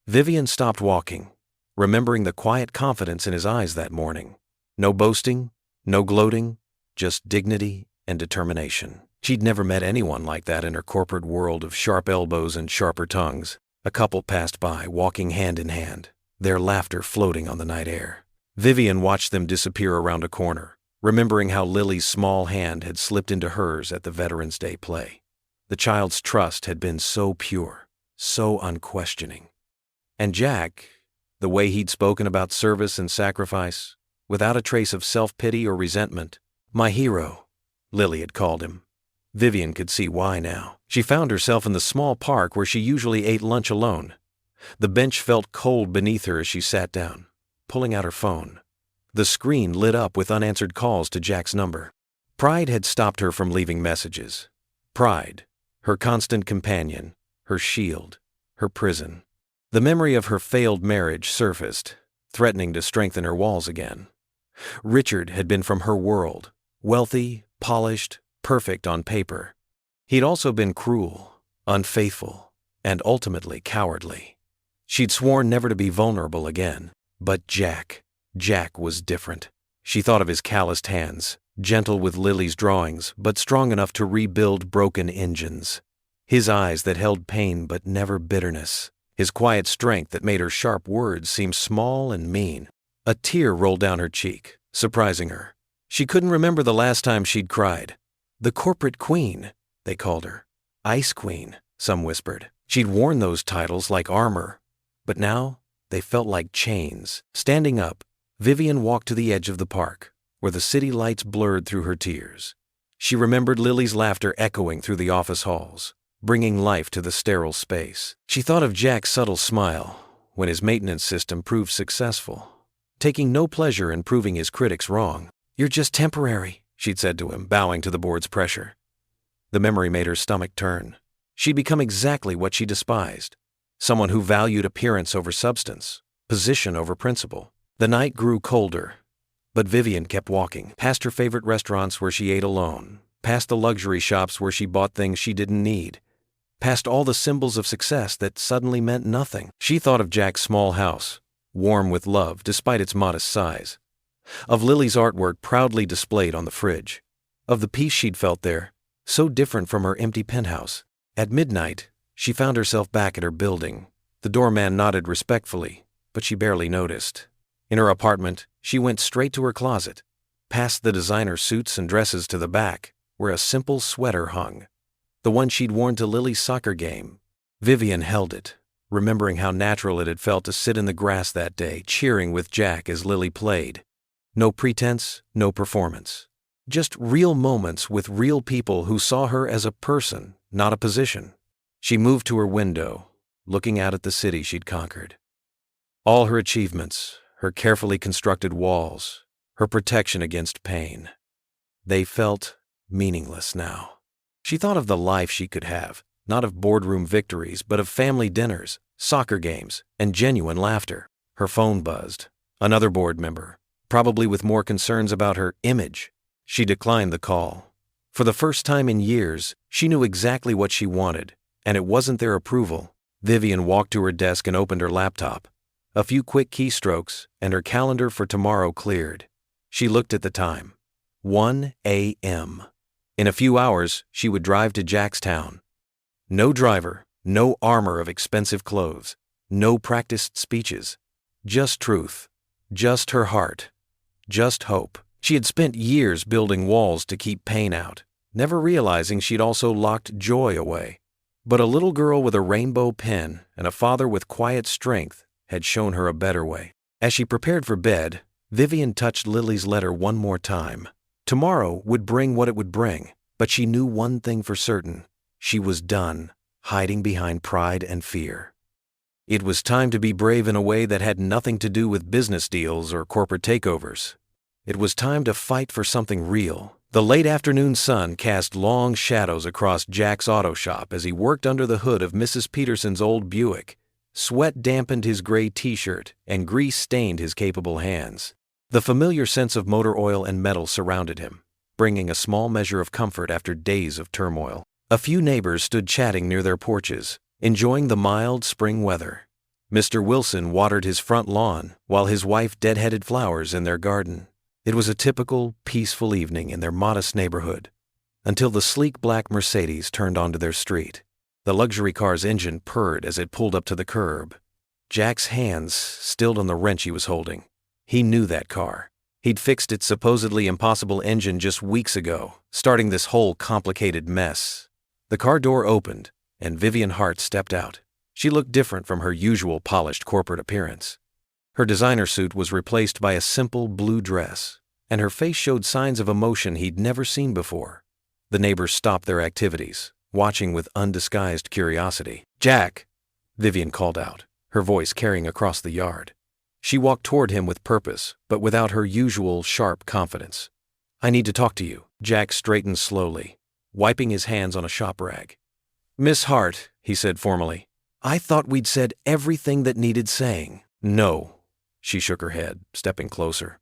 Vivian stopped walking, remembering the quiet confidence in his eyes that morning. No boasting, no gloating, just dignity and determination. She'd never met anyone like that in her corporate world of sharp elbows and sharper tongues. A couple passed by, walking hand in hand, their laughter floating on the night air. Vivian watched them disappear around a corner, remembering how Lily's small hand had slipped into hers at the Veterans Day play. The child's trust had been so pure, so unquestioning. And Jack, the way he'd spoken about service and sacrifice, without a trace of self-pity or resentment. "My hero," Lily had called him. Vivian could see why now. She found herself in the small park where she usually ate lunch alone. The bench felt cold beneath her as she sat down, pulling out her phone. The screen lit up with unanswered calls to Jack's number. Pride had stopped her from leaving messages. Pride, her constant companion, her shield, her prison. The memory of her failed marriage surfaced, threatening to strengthen her walls again. Richard had been from her world, wealthy, polished, perfect on paper. He'd also been cruel, unfaithful, and ultimately cowardly. She'd sworn never to be vulnerable again. But Jack was different. She thought of his calloused hands, gentle with Lily's drawings, but strong enough to rebuild broken engines. His eyes that held pain but never bitterness. His quiet strength that made her sharp words seem small and mean. A tear rolled down her cheek, surprising her. She couldn't remember the last time she'd cried. The corporate queen, they called her. Ice Queen, some whispered. She'd worn those titles like armor, but now they felt like chains. Standing up, Vivian walked to the edge of the park, where the city lights blurred through her tears. She remembered Lily's laughter echoing through the office halls, bringing life to the sterile space. She thought of Jack's subtle smile when his maintenance system proved successful, taking no pleasure in proving his critics wrong. "You're just temporary," she'd said to him, bowing to the board's pressure. The memory made her stomach turn. She'd become exactly what she despised. Someone who valued appearance over substance, position over principle. The night grew colder, but Vivian kept walking, past her favorite restaurants where she ate alone, past the luxury shops where she bought things she didn't need, past all the symbols of success that suddenly meant nothing. She thought of Jack's small house, warm with love despite its modest size, of Lily's artwork proudly displayed on the fridge, of the peace she'd felt there, so different from her empty penthouse. At midnight, she found herself back at her building. The doorman nodded respectfully, but she barely noticed. In her apartment, she went straight to her closet, past the designer suits and dresses to the back, where a simple sweater hung, the one she'd worn to Lily's soccer game. Vivian held it, remembering how natural it had felt to sit in the grass that day, cheering with Jack as Lily played. No pretense, no performance. Just real moments with real people who saw her as a person, not a position. She moved to her window, looking out at the city she'd conquered. All her achievements, her carefully constructed walls, her protection against pain. They felt meaningless now. She thought of the life she could have, not of boardroom victories, but of family dinners, soccer games, and genuine laughter. Her phone buzzed. Another board member, probably with more concerns about her image. She declined the call. For the first time in years, she knew exactly what she wanted, and it wasn't their approval. Vivian walked to her desk and opened her laptop. A few quick keystrokes, and her calendar for tomorrow cleared. She looked at the time. 1 a.m. In a few hours, she would drive to Jackstown. No driver, no armor of expensive clothes, no practiced speeches. Just truth, just her heart, just hope. She had spent years building walls to keep pain out, never realizing she'd also locked joy away. But a little girl with a rainbow pen and a father with quiet strength had shown her a better way. As she prepared for bed, Vivian touched Lily's letter one more time. Tomorrow would bring what it would bring, but she knew one thing for certain. She was done hiding behind pride and fear. It was time to be brave in a way that had nothing to do with business deals or corporate takeovers. It was time to fight for something real. The late afternoon sun cast long shadows across Jack's auto shop as he worked under the hood of Mrs. Peterson's old Buick. Sweat dampened his gray t-shirt, and grease stained his capable hands. The familiar sense of motor oil and metal surrounded him, bringing a small measure of comfort after days of turmoil. A few neighbors stood chatting near their porches, enjoying the mild spring weather. Mr. Wilson watered his front lawn, while his wife deadheaded flowers in their garden. It was a typical, peaceful evening in their modest neighborhood, until the sleek black Mercedes turned onto their street. The luxury car's engine purred as it pulled up to the curb. Jack's hands stilled on the wrench he was holding. He knew that car. He'd fixed its supposedly impossible engine just weeks ago, starting this whole complicated mess. The car door opened, and Vivian Hart stepped out. She looked different from her usual polished corporate appearance. Her designer suit was replaced by a simple blue dress, and her face showed signs of emotion he'd never seen before. The neighbors stopped their activities, watching with undisguised curiosity. "Jack!" Vivian called out, her voice carrying across the yard. She walked toward him with purpose, but without her usual sharp confidence. "I need to talk to you." Jack straightened slowly, wiping his hands on a shop rag. "Miss Hart," he said formally, "I thought we'd said everything that needed saying." "No." She shook her head, stepping closer.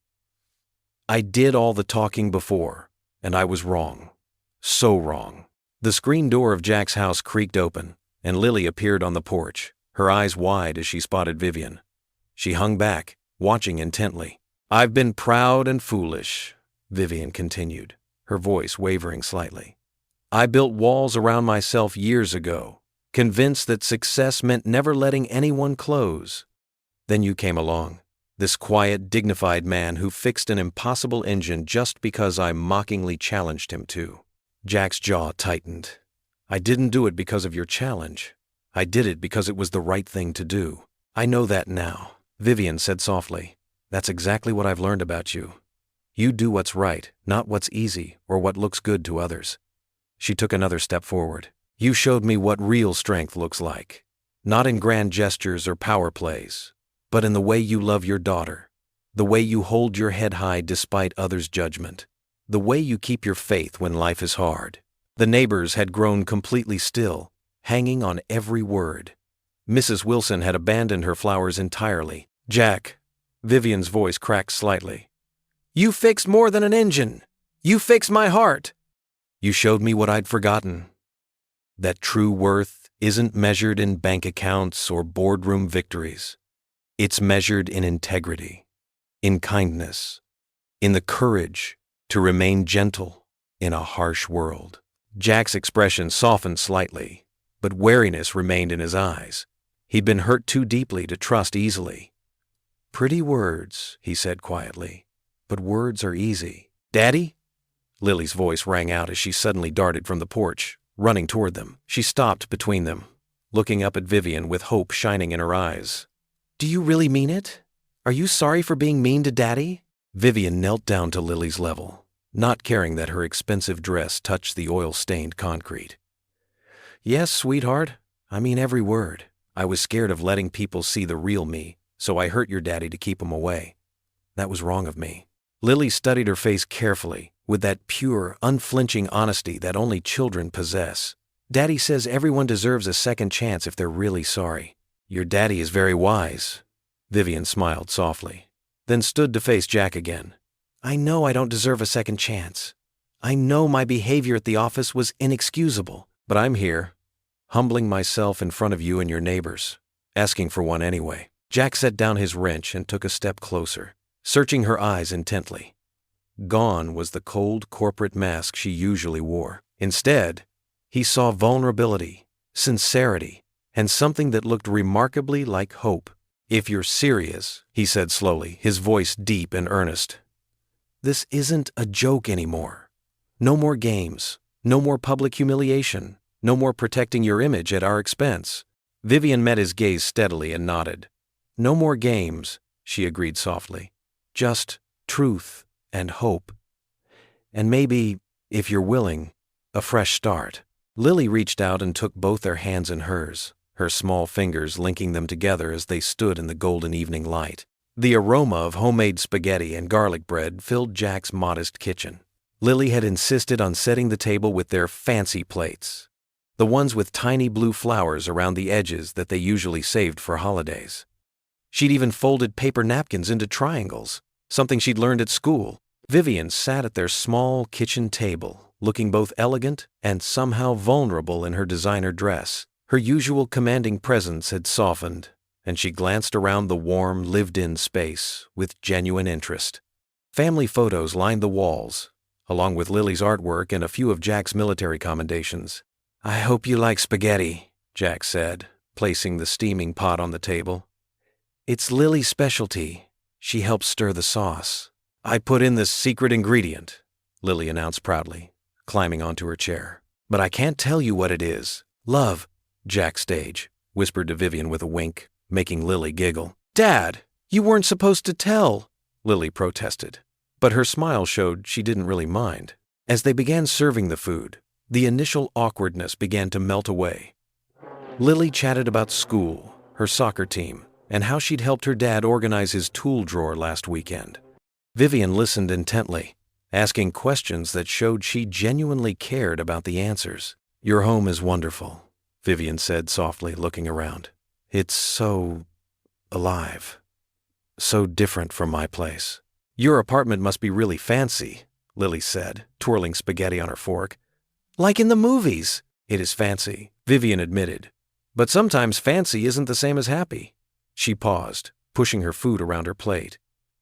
"I did all the talking before, and I was wrong. So wrong." The screen door of Jack's house creaked open, and Lily appeared on the porch, her eyes wide as she spotted Vivian. She hung back, watching intently. "I've been proud and foolish," Vivian continued, her voice wavering slightly. "I built walls around myself years ago, convinced that success meant never letting anyone close. Then you came along, this quiet, dignified man who fixed an impossible engine just because I mockingly challenged him to." Jack's jaw tightened. "I didn't do it because of your challenge. I did it because it was the right thing to do. I know that now," Vivian said softly. "That's exactly what I've learned about you. You do what's right, not what's easy or what looks good to others." She took another step forward. "You showed me what real strength looks like. Not in grand gestures or power plays, but in the way you love your daughter, the way you hold your head high despite others' judgment, the way you keep your faith when life is hard." The neighbors had grown completely still, hanging on every word. Mrs. Wilson had abandoned her flowers entirely. "Jack," Vivian's voice cracked slightly, "you fixed more than an engine. You fixed my heart. You showed me what I'd forgotten. That true worth isn't measured in bank accounts or boardroom victories. It's measured in integrity, in kindness, in the courage to remain gentle in a harsh world." Jack's expression softened slightly, but wariness remained in his eyes. He'd been hurt too deeply to trust easily. "Pretty words," he said quietly, "but words are easy." "Daddy?" Lily's voice rang out as she suddenly darted from the porch, running toward them. She stopped between them, looking up at Vivian with hope shining in her eyes. "Do you really mean it? Are you sorry for being mean to Daddy?" Vivian knelt down to Lily's level, not caring that her expensive dress touched the oil-stained concrete. "Yes, sweetheart, I mean every word. I was scared of letting people see the real me, so I hurt your daddy to keep him away. That was wrong of me." Lily studied her face carefully, with that pure, unflinching honesty that only children possess. "Daddy says everyone deserves a second chance if they're really sorry." "Your daddy is very wise." Vivian smiled softly, then stood to face Jack again. "I know I don't deserve a second chance. I know my behavior at the office was inexcusable, but I'm here, humbling myself in front of you and your neighbors, asking for one anyway." Jack set down his wrench and took a step closer, searching her eyes intently. Gone was the cold corporate mask she usually wore. Instead, he saw vulnerability, sincerity, and something that looked remarkably like hope. "If you're serious," he said slowly, his voice deep and earnest, "this isn't a joke anymore. No more games, no more public humiliation, no more protecting your image at our expense." Vivian met his gaze steadily and nodded. "No more games," she agreed softly. "Just truth and hope. And maybe, if you're willing, a fresh start." Lily reached out and took both their hands in hers, her small fingers linking them together as they stood in the golden evening light. The aroma of homemade spaghetti and garlic bread filled Jack's modest kitchen. Lily had insisted on setting the table with their fancy plates, the ones with tiny blue flowers around the edges that they usually saved for holidays. She'd even folded paper napkins into triangles, something she'd learned at school. Vivian sat at their small kitchen table, looking both elegant and somehow vulnerable in her designer dress. Her usual commanding presence had softened, and she glanced around the warm, lived-in space with genuine interest. Family photos lined the walls, along with Lily's artwork and a few of Jack's military commendations. "I hope you like spaghetti," Jack said, placing the steaming pot on the table. "It's Lily's specialty. She helps stir the sauce." "I put in this secret ingredient," Lily announced proudly, climbing onto her chair. "But I can't tell you what it is." "Love," Jack Stage whispered to Vivian with a wink, making Lily giggle. "Dad, you weren't supposed to tell," Lily protested. But her smile showed she didn't really mind. As they began serving the food, the initial awkwardness began to melt away. Lily chatted about school, her soccer team, and how she'd helped her dad organize his tool drawer last weekend. Vivian listened intently, asking questions that showed she genuinely cared about the answers. "Your home is wonderful," Vivian said softly, looking around. "It's so alive, so different from my place." "Your apartment must be really fancy," Lily said, twirling spaghetti on her fork. "Like in the movies." "It is fancy," Vivian admitted. "But sometimes fancy isn't the same as happy." She paused, pushing her food around her plate.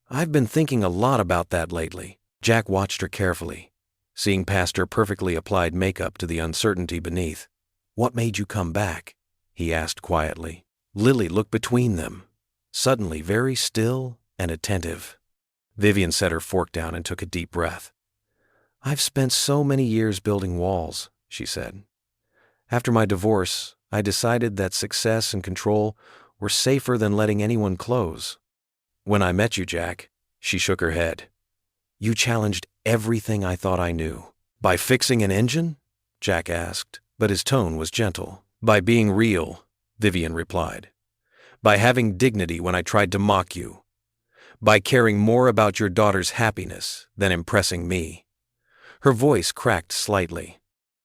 "I've been thinking a lot about that lately." Jack watched her carefully, seeing past her perfectly applied makeup to the uncertainty beneath. "What made you come back?" he asked quietly. Lily looked between them, suddenly very still and attentive. Vivian set her fork down and took a deep breath. "I've spent so many years building walls," she said. "After my divorce, I decided that success and control were safer than letting anyone close. When I met you, Jack," she shook her head, "you challenged everything I thought I knew." "By fixing an engine?" Jack asked, but his tone was gentle. "By being real," Vivian replied. "By having dignity when I tried to mock you. By caring more about your daughter's happiness than impressing me." Her voice cracked slightly.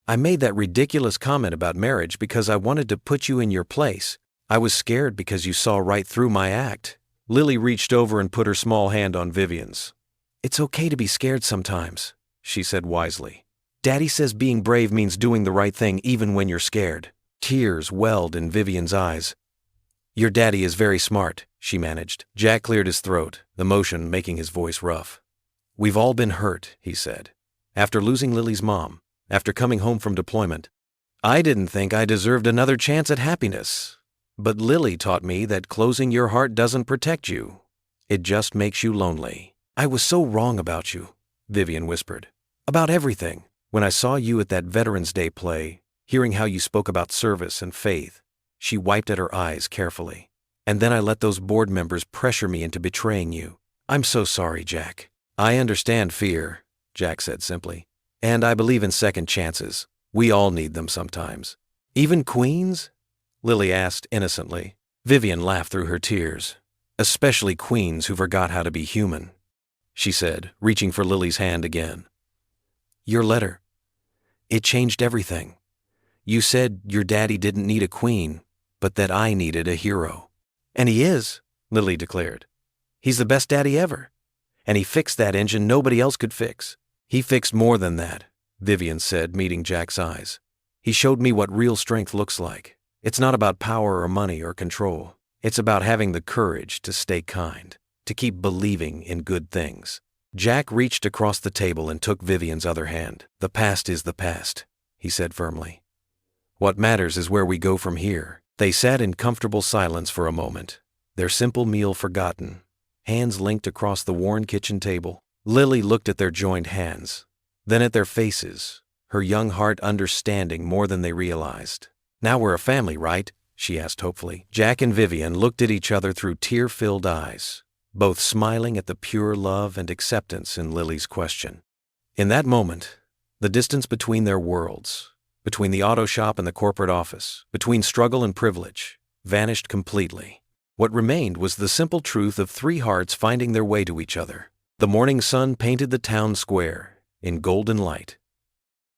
"I made that ridiculous comment about marriage because I wanted to put you in your place. I was scared because you saw right through my act." Lily reached over and put her small hand on Vivian's. "It's okay to be scared sometimes," she said wisely. "Daddy says being brave means doing the right thing even when you're scared." Tears welled in Vivian's eyes. "Your daddy is very smart," she managed. Jack cleared his throat, emotion making his voice rough. "We've all been hurt," he said. "After losing Lily's mom, after coming home from deployment, I didn't think I deserved another chance at happiness. But Lily taught me that closing your heart doesn't protect you. It just makes you lonely." "I was so wrong about you," Vivian whispered. "About everything. When I saw you at that Veterans Day play, hearing how you spoke about service and faith," she wiped at her eyes carefully. "And then I let those board members pressure me into betraying you. I'm so sorry, Jack." "I understand fear," Jack said simply. "And I believe in second chances. We all need them sometimes." "Even queens?" Lily asked innocently. Vivian laughed through her tears. Especially queens who forgot how to be human, she said, reaching for Lily's hand again. Your letter. It changed everything. You said your daddy didn't need a queen, but that I needed a hero. And he is, Lily declared. He's the best daddy ever. And he fixed that engine nobody else could fix. He fixed more than that, Vivian said, meeting Jack's eyes. He showed me what real strength looks like. It's not about power or money or control. It's about having the courage to stay kind, to keep believing in good things. Jack reached across the table and took Vivian's other hand. The past is the past, he said firmly. What matters is where we go from here. They sat in comfortable silence for a moment, their simple meal forgotten, hands linked across the worn kitchen table. Lily looked at their joined hands, then at their faces, her young heart understanding more than they realized. Now we're a family, right? She asked hopefully. Jack and Vivian looked at each other through tear-filled eyes, both smiling at the pure love and acceptance in Lily's question. In that moment, the distance between their worlds, between the auto shop and the corporate office, between struggle and privilege, vanished completely. What remained was the simple truth of three hearts finding their way to each other. The morning sun painted the town square in golden light.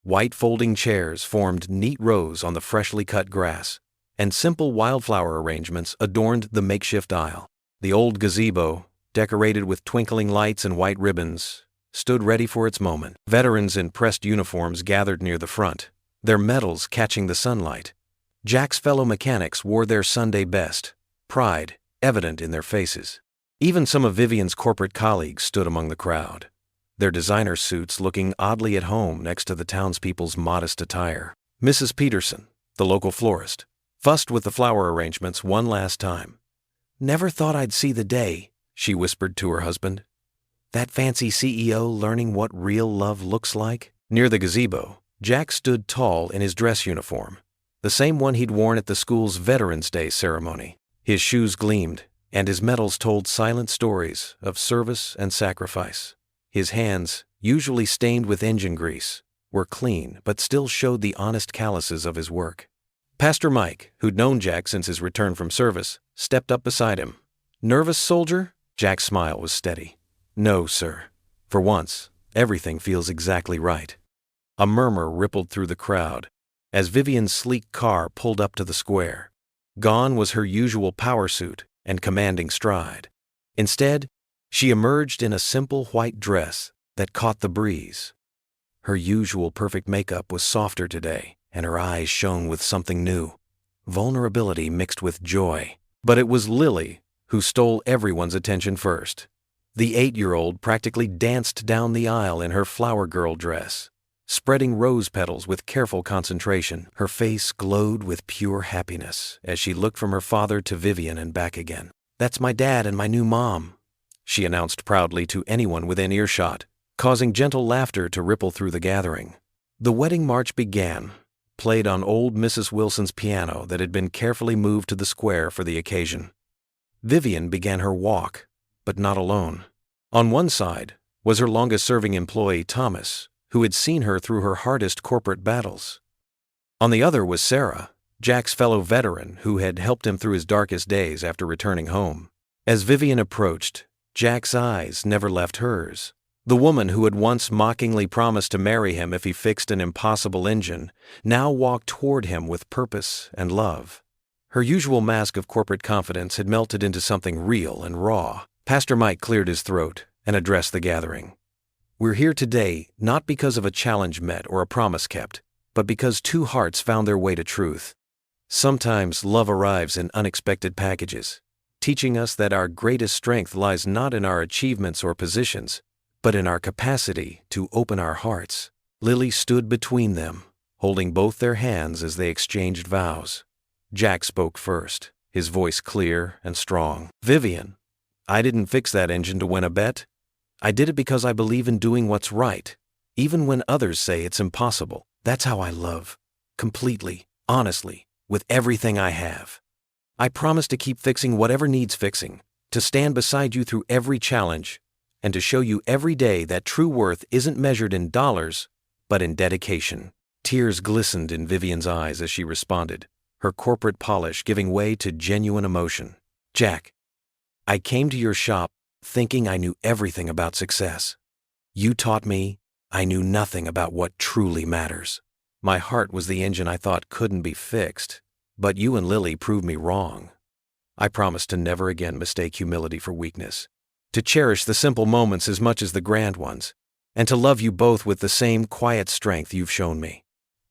White folding chairs formed neat rows on the freshly cut grass, and simple wildflower arrangements adorned the makeshift aisle. The old gazebo, decorated with twinkling lights and white ribbons, stood ready for its moment. Veterans in pressed uniforms gathered near the front, their medals catching the sunlight. Jack's fellow mechanics wore their Sunday best, pride evident in their faces. Even some of Vivian's corporate colleagues stood among the crowd, their designer suits looking oddly at home next to the townspeople's modest attire. Mrs. Peterson, the local florist, fussed with the flower arrangements one last time. "Never thought I'd see the day," she whispered to her husband. "That fancy CEO learning what real love looks like." Near the gazebo, Jack stood tall in his dress uniform, the same one he'd worn at the school's Veterans Day ceremony. His shoes gleamed, and his medals told silent stories of service and sacrifice. His hands, usually stained with engine grease, were clean but still showed the honest calluses of his work. Pastor Mike, who'd known Jack since his return from service, stepped up beside him. "Nervous, soldier?" Jack's smile was steady. "No, sir. For once, everything feels exactly right." A murmur rippled through the crowd as Vivian's sleek car pulled up to the square. Gone was her usual power suit and commanding stride. Instead, she emerged in a simple white dress that caught the breeze. Her usual perfect makeup was softer today, and her eyes shone with something new, vulnerability mixed with joy. But it was Lily who stole everyone's attention first. The 8-year-old practically danced down the aisle in her flower girl dress, spreading rose petals with careful concentration. Her face glowed with pure happiness as she looked from her father to Vivian and back again. "That's my dad and my new mom," she announced proudly to anyone within earshot, causing gentle laughter to ripple through the gathering. The wedding march began, played on old Mrs. Wilson's piano that had been carefully moved to the square for the occasion. Vivian began her walk, but not alone. On one side was her longest-serving employee, Thomas, who had seen her through her hardest corporate battles. On the other was Sarah, Jack's fellow veteran who had helped him through his darkest days after returning home. As Vivian approached, Jack's eyes never left hers. The woman who had once mockingly promised to marry him if he fixed an impossible engine now walked toward him with purpose and love. Her usual mask of corporate confidence had melted into something real and raw. Pastor Mike cleared his throat and addressed the gathering. "We're here today not because of a challenge met or a promise kept, but because two hearts found their way to truth. Sometimes love arrives in unexpected packages, teaching us that our greatest strength lies not in our achievements or positions, but in our capacity to open our hearts." Lily stood between them, holding both their hands as they exchanged vows. Jack spoke first, his voice clear and strong. "Vivian, I didn't fix that engine to win a bet. I did it because I believe in doing what's right, even when others say it's impossible. That's how I love, completely, honestly, with everything I have. I promise to keep fixing whatever needs fixing, to stand beside you through every challenge, and to show you every day that true worth isn't measured in dollars, but in dedication." Tears glistened in Vivian's eyes as she responded. her corporate polish giving way to genuine emotion. "Jack, I came to your shop thinking I knew everything about success. You taught me I knew nothing about what truly matters. My heart was the engine I thought couldn't be fixed, but you and Lily proved me wrong. I promised to never again mistake humility for weakness, to cherish the simple moments as much as the grand ones, and to love you both with the same quiet strength you've shown me."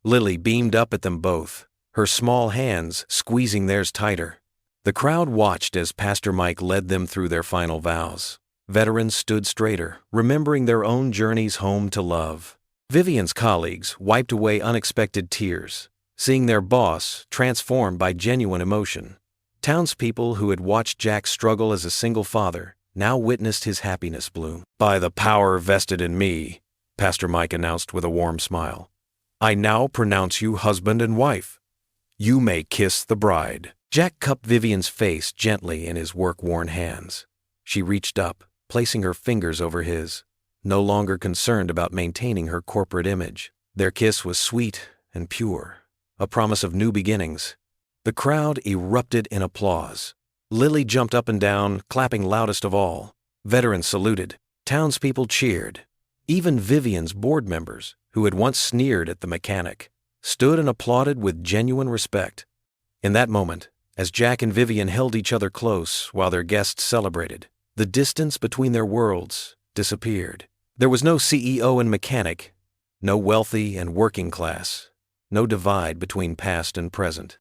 Lily beamed up at them both, her small hands squeezing theirs tighter. The crowd watched as Pastor Mike led them through their final vows. Veterans stood straighter, remembering their own journeys home to love. Vivian's colleagues wiped away unexpected tears, seeing their boss transformed by genuine emotion. Townspeople who had watched Jack struggle as a single father now witnessed his happiness bloom. "By the power vested in me," Pastor Mike announced with a warm smile, "I now pronounce you husband and wife. You may kiss the bride." Jack cupped Vivian's face gently in his work-worn hands. She reached up, placing her fingers over his, no longer concerned about maintaining her corporate image. Their kiss was sweet and pure, a promise of new beginnings. The crowd erupted in applause. Lily jumped up and down, clapping loudest of all. Veterans saluted. Townspeople cheered. Even Vivian's board members, who had once sneered at the mechanic, stood and applauded with genuine respect. In that moment, as Jack and Vivian held each other close while their guests celebrated, the distance between their worlds disappeared. There was no CEO and mechanic, no wealthy and working class, no divide between past and present.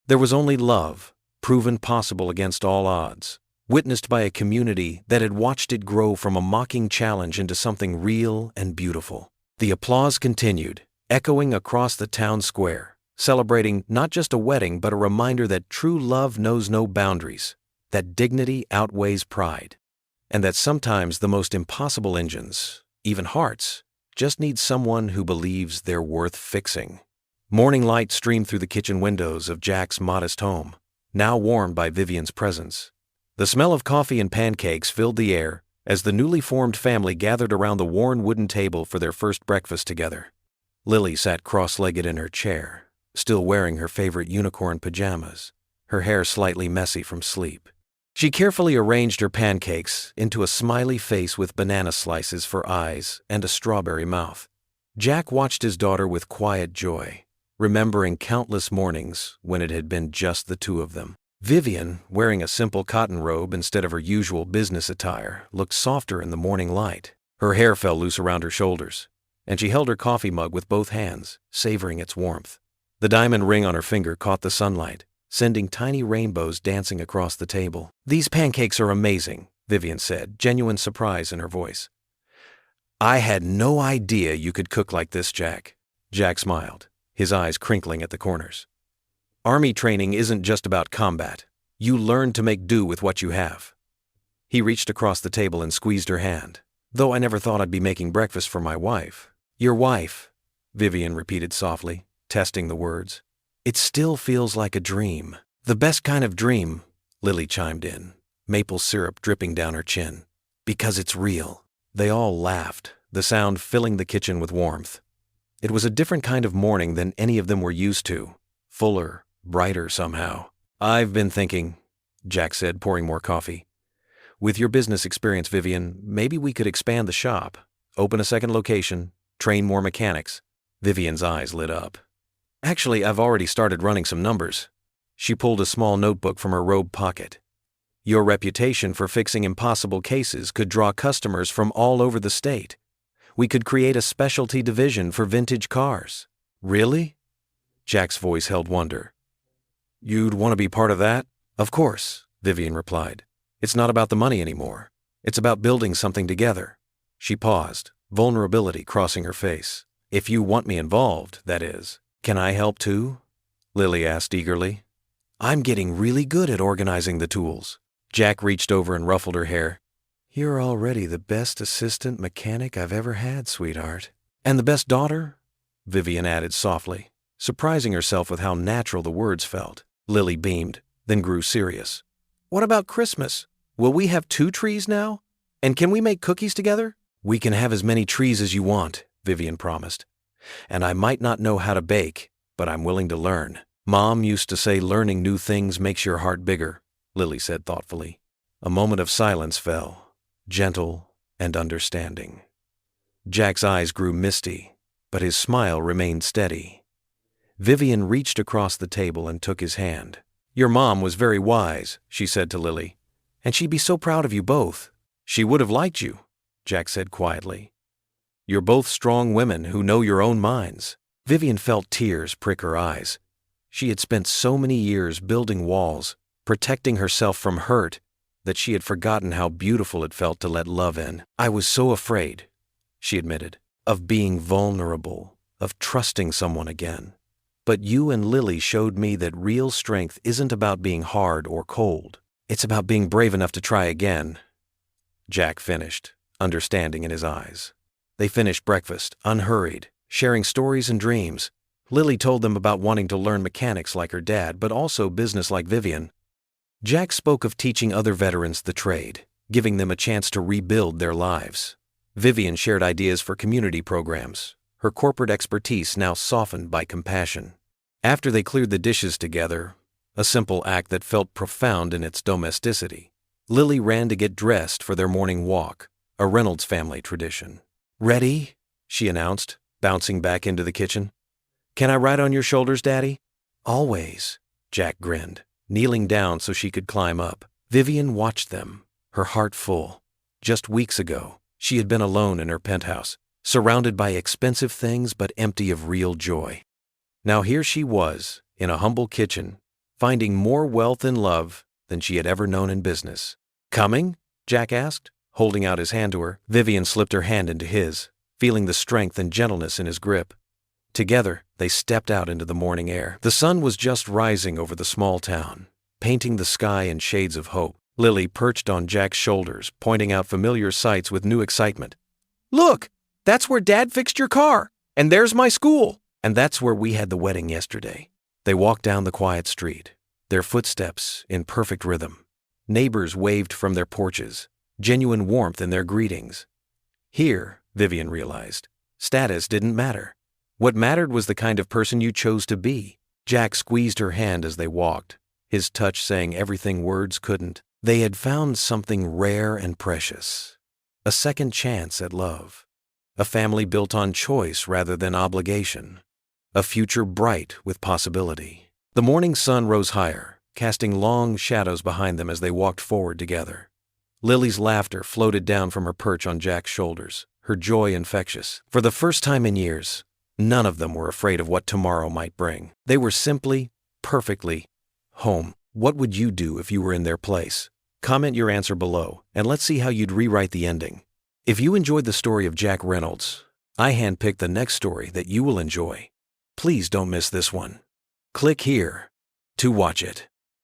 There was only love, proven possible against all odds, witnessed by a community that had watched it grow from a mocking challenge into something real and beautiful. The applause continued, echoing across the town square, celebrating not just a wedding but a reminder that true love knows no boundaries, that dignity outweighs pride, and that sometimes the most impossible engines, even hearts, just need someone who believes they're worth fixing. Morning light streamed through the kitchen windows of Jack's modest home, now warmed by Vivian's presence. The smell of coffee and pancakes filled the air as the newly formed family gathered around the worn wooden table for their first breakfast together. Lily sat cross-legged in her chair, still wearing her favorite unicorn pajamas, her hair slightly messy from sleep. She carefully arranged her pancakes into a smiley face with banana slices for eyes and a strawberry mouth. Jack watched his daughter with quiet joy, remembering countless mornings when it had been just the two of them. Vivian, wearing a simple cotton robe instead of her usual business attire, looked softer in the morning light. Her hair fell loose around her shoulders, and she held her coffee mug with both hands, savoring its warmth. The diamond ring on her finger caught the sunlight, sending tiny rainbows dancing across the table. "These pancakes are amazing," Vivian said, genuine surprise in her voice. "I had no idea you could cook like this, Jack." Jack smiled, his eyes crinkling at the corners. "Army training isn't just about combat. You learn to make do with what you have." He reached across the table and squeezed her hand. "Though I never thought I'd be making breakfast for my wife." "Your wife," Vivian repeated softly, testing the words. "It still feels like a dream." "The best kind of dream," Lily chimed in, maple syrup dripping down her chin. "Because it's real." They all laughed, the sound filling the kitchen with warmth. It was a different kind of morning than any of them were used to, fuller, brighter somehow. "I've been thinking," Jack said, pouring more coffee. "With your business experience, Vivian, maybe we could expand the shop, open a second location, train more mechanics." Vivian's eyes lit up. "Actually, I've already started running some numbers." She pulled a small notebook from her robe pocket. "Your reputation for fixing impossible cases could draw customers from all over the state. We could create a specialty division for vintage cars." "Really?" Jack's voice held wonder. "You'd want to be part of that?" "Of course," Vivian replied. "It's not about the money anymore. It's about building something together." She paused, vulnerability crossing her face. "If you want me involved, that is." "Can I help too?" Lily asked eagerly. "I'm getting really good at organizing the tools." Jack reached over and ruffled her hair. "You're already the best assistant mechanic I've ever had, sweetheart." "And the best daughter?" Vivian added softly, surprising herself with how natural the words felt. Lily beamed, then grew serious. "What about Christmas? Will we have 2 trees now? And can we make cookies together?" "We can have as many trees as you want," Vivian promised. "And I might not know how to bake, but I'm willing to learn." Mom used to say learning new things makes your heart bigger, Lily said thoughtfully. A moment of silence fell, gentle and understanding. Jack's eyes grew misty, but his smile remained steady. Vivian reached across the table and took his hand. Your mom was very wise, she said to Lily, and she'd be so proud of you both. She would have liked you, Jack said quietly. You're both strong women who know your own minds. Vivian felt tears prick her eyes. She had spent so many years building walls, protecting herself from hurt, that she had forgotten how beautiful it felt to let love in. I was so afraid, she admitted, of being vulnerable, of trusting someone again. But you and Lily showed me that real strength isn't about being hard or cold. It's about being brave enough to try again. Jack finished, understanding in his eyes. They finished breakfast, unhurried, sharing stories and dreams. Lily told them about wanting to learn mechanics like her dad, but also business like Vivian. Jack spoke of teaching other veterans the trade, giving them a chance to rebuild their lives. Vivian shared ideas for community programs, her corporate expertise now softened by compassion. After they cleared the dishes together, a simple act that felt profound in its domesticity, Lily ran to get dressed for their morning walk, a Reynolds family tradition. Ready? She announced, bouncing back into the kitchen. Can I ride on your shoulders, Daddy? Always, Jack grinned, kneeling down so she could climb up. Vivian watched them, her heart full. Just weeks ago, she had been alone in her penthouse, surrounded by expensive things but empty of real joy. Now here she was, in a humble kitchen, finding more wealth and love than she had ever known in business. Coming? Jack asked, holding out his hand to her. Vivian slipped her hand into his, feeling the strength and gentleness in his grip. Together, they stepped out into the morning air. The sun was just rising over the small town, painting the sky in shades of hope. Lily perched on Jack's shoulders, pointing out familiar sights with new excitement. Look! That's where Dad fixed your car! And there's my school! And that's where we had the wedding yesterday. They walked down the quiet street, their footsteps in perfect rhythm. Neighbors waved from their porches, genuine warmth in their greetings. Here, Vivian realized, status didn't matter. What mattered was the kind of person you chose to be. Jack squeezed her hand as they walked, his touch saying everything words couldn't. They had found something rare and precious. A second chance at love. A family built on choice rather than obligation. A future bright with possibility. The morning sun rose higher, casting long shadows behind them as they walked forward together. Lily's laughter floated down from her perch on Jack's shoulders, her joy infectious. For the first time in years, none of them were afraid of what tomorrow might bring. They were simply, perfectly, home. What would you do if you were in their place? Comment your answer below, and let's see how you'd rewrite the ending. If you enjoyed the story of Jack Reynolds, I handpicked the next story that you will enjoy. Please don't miss this one. Click here to watch it.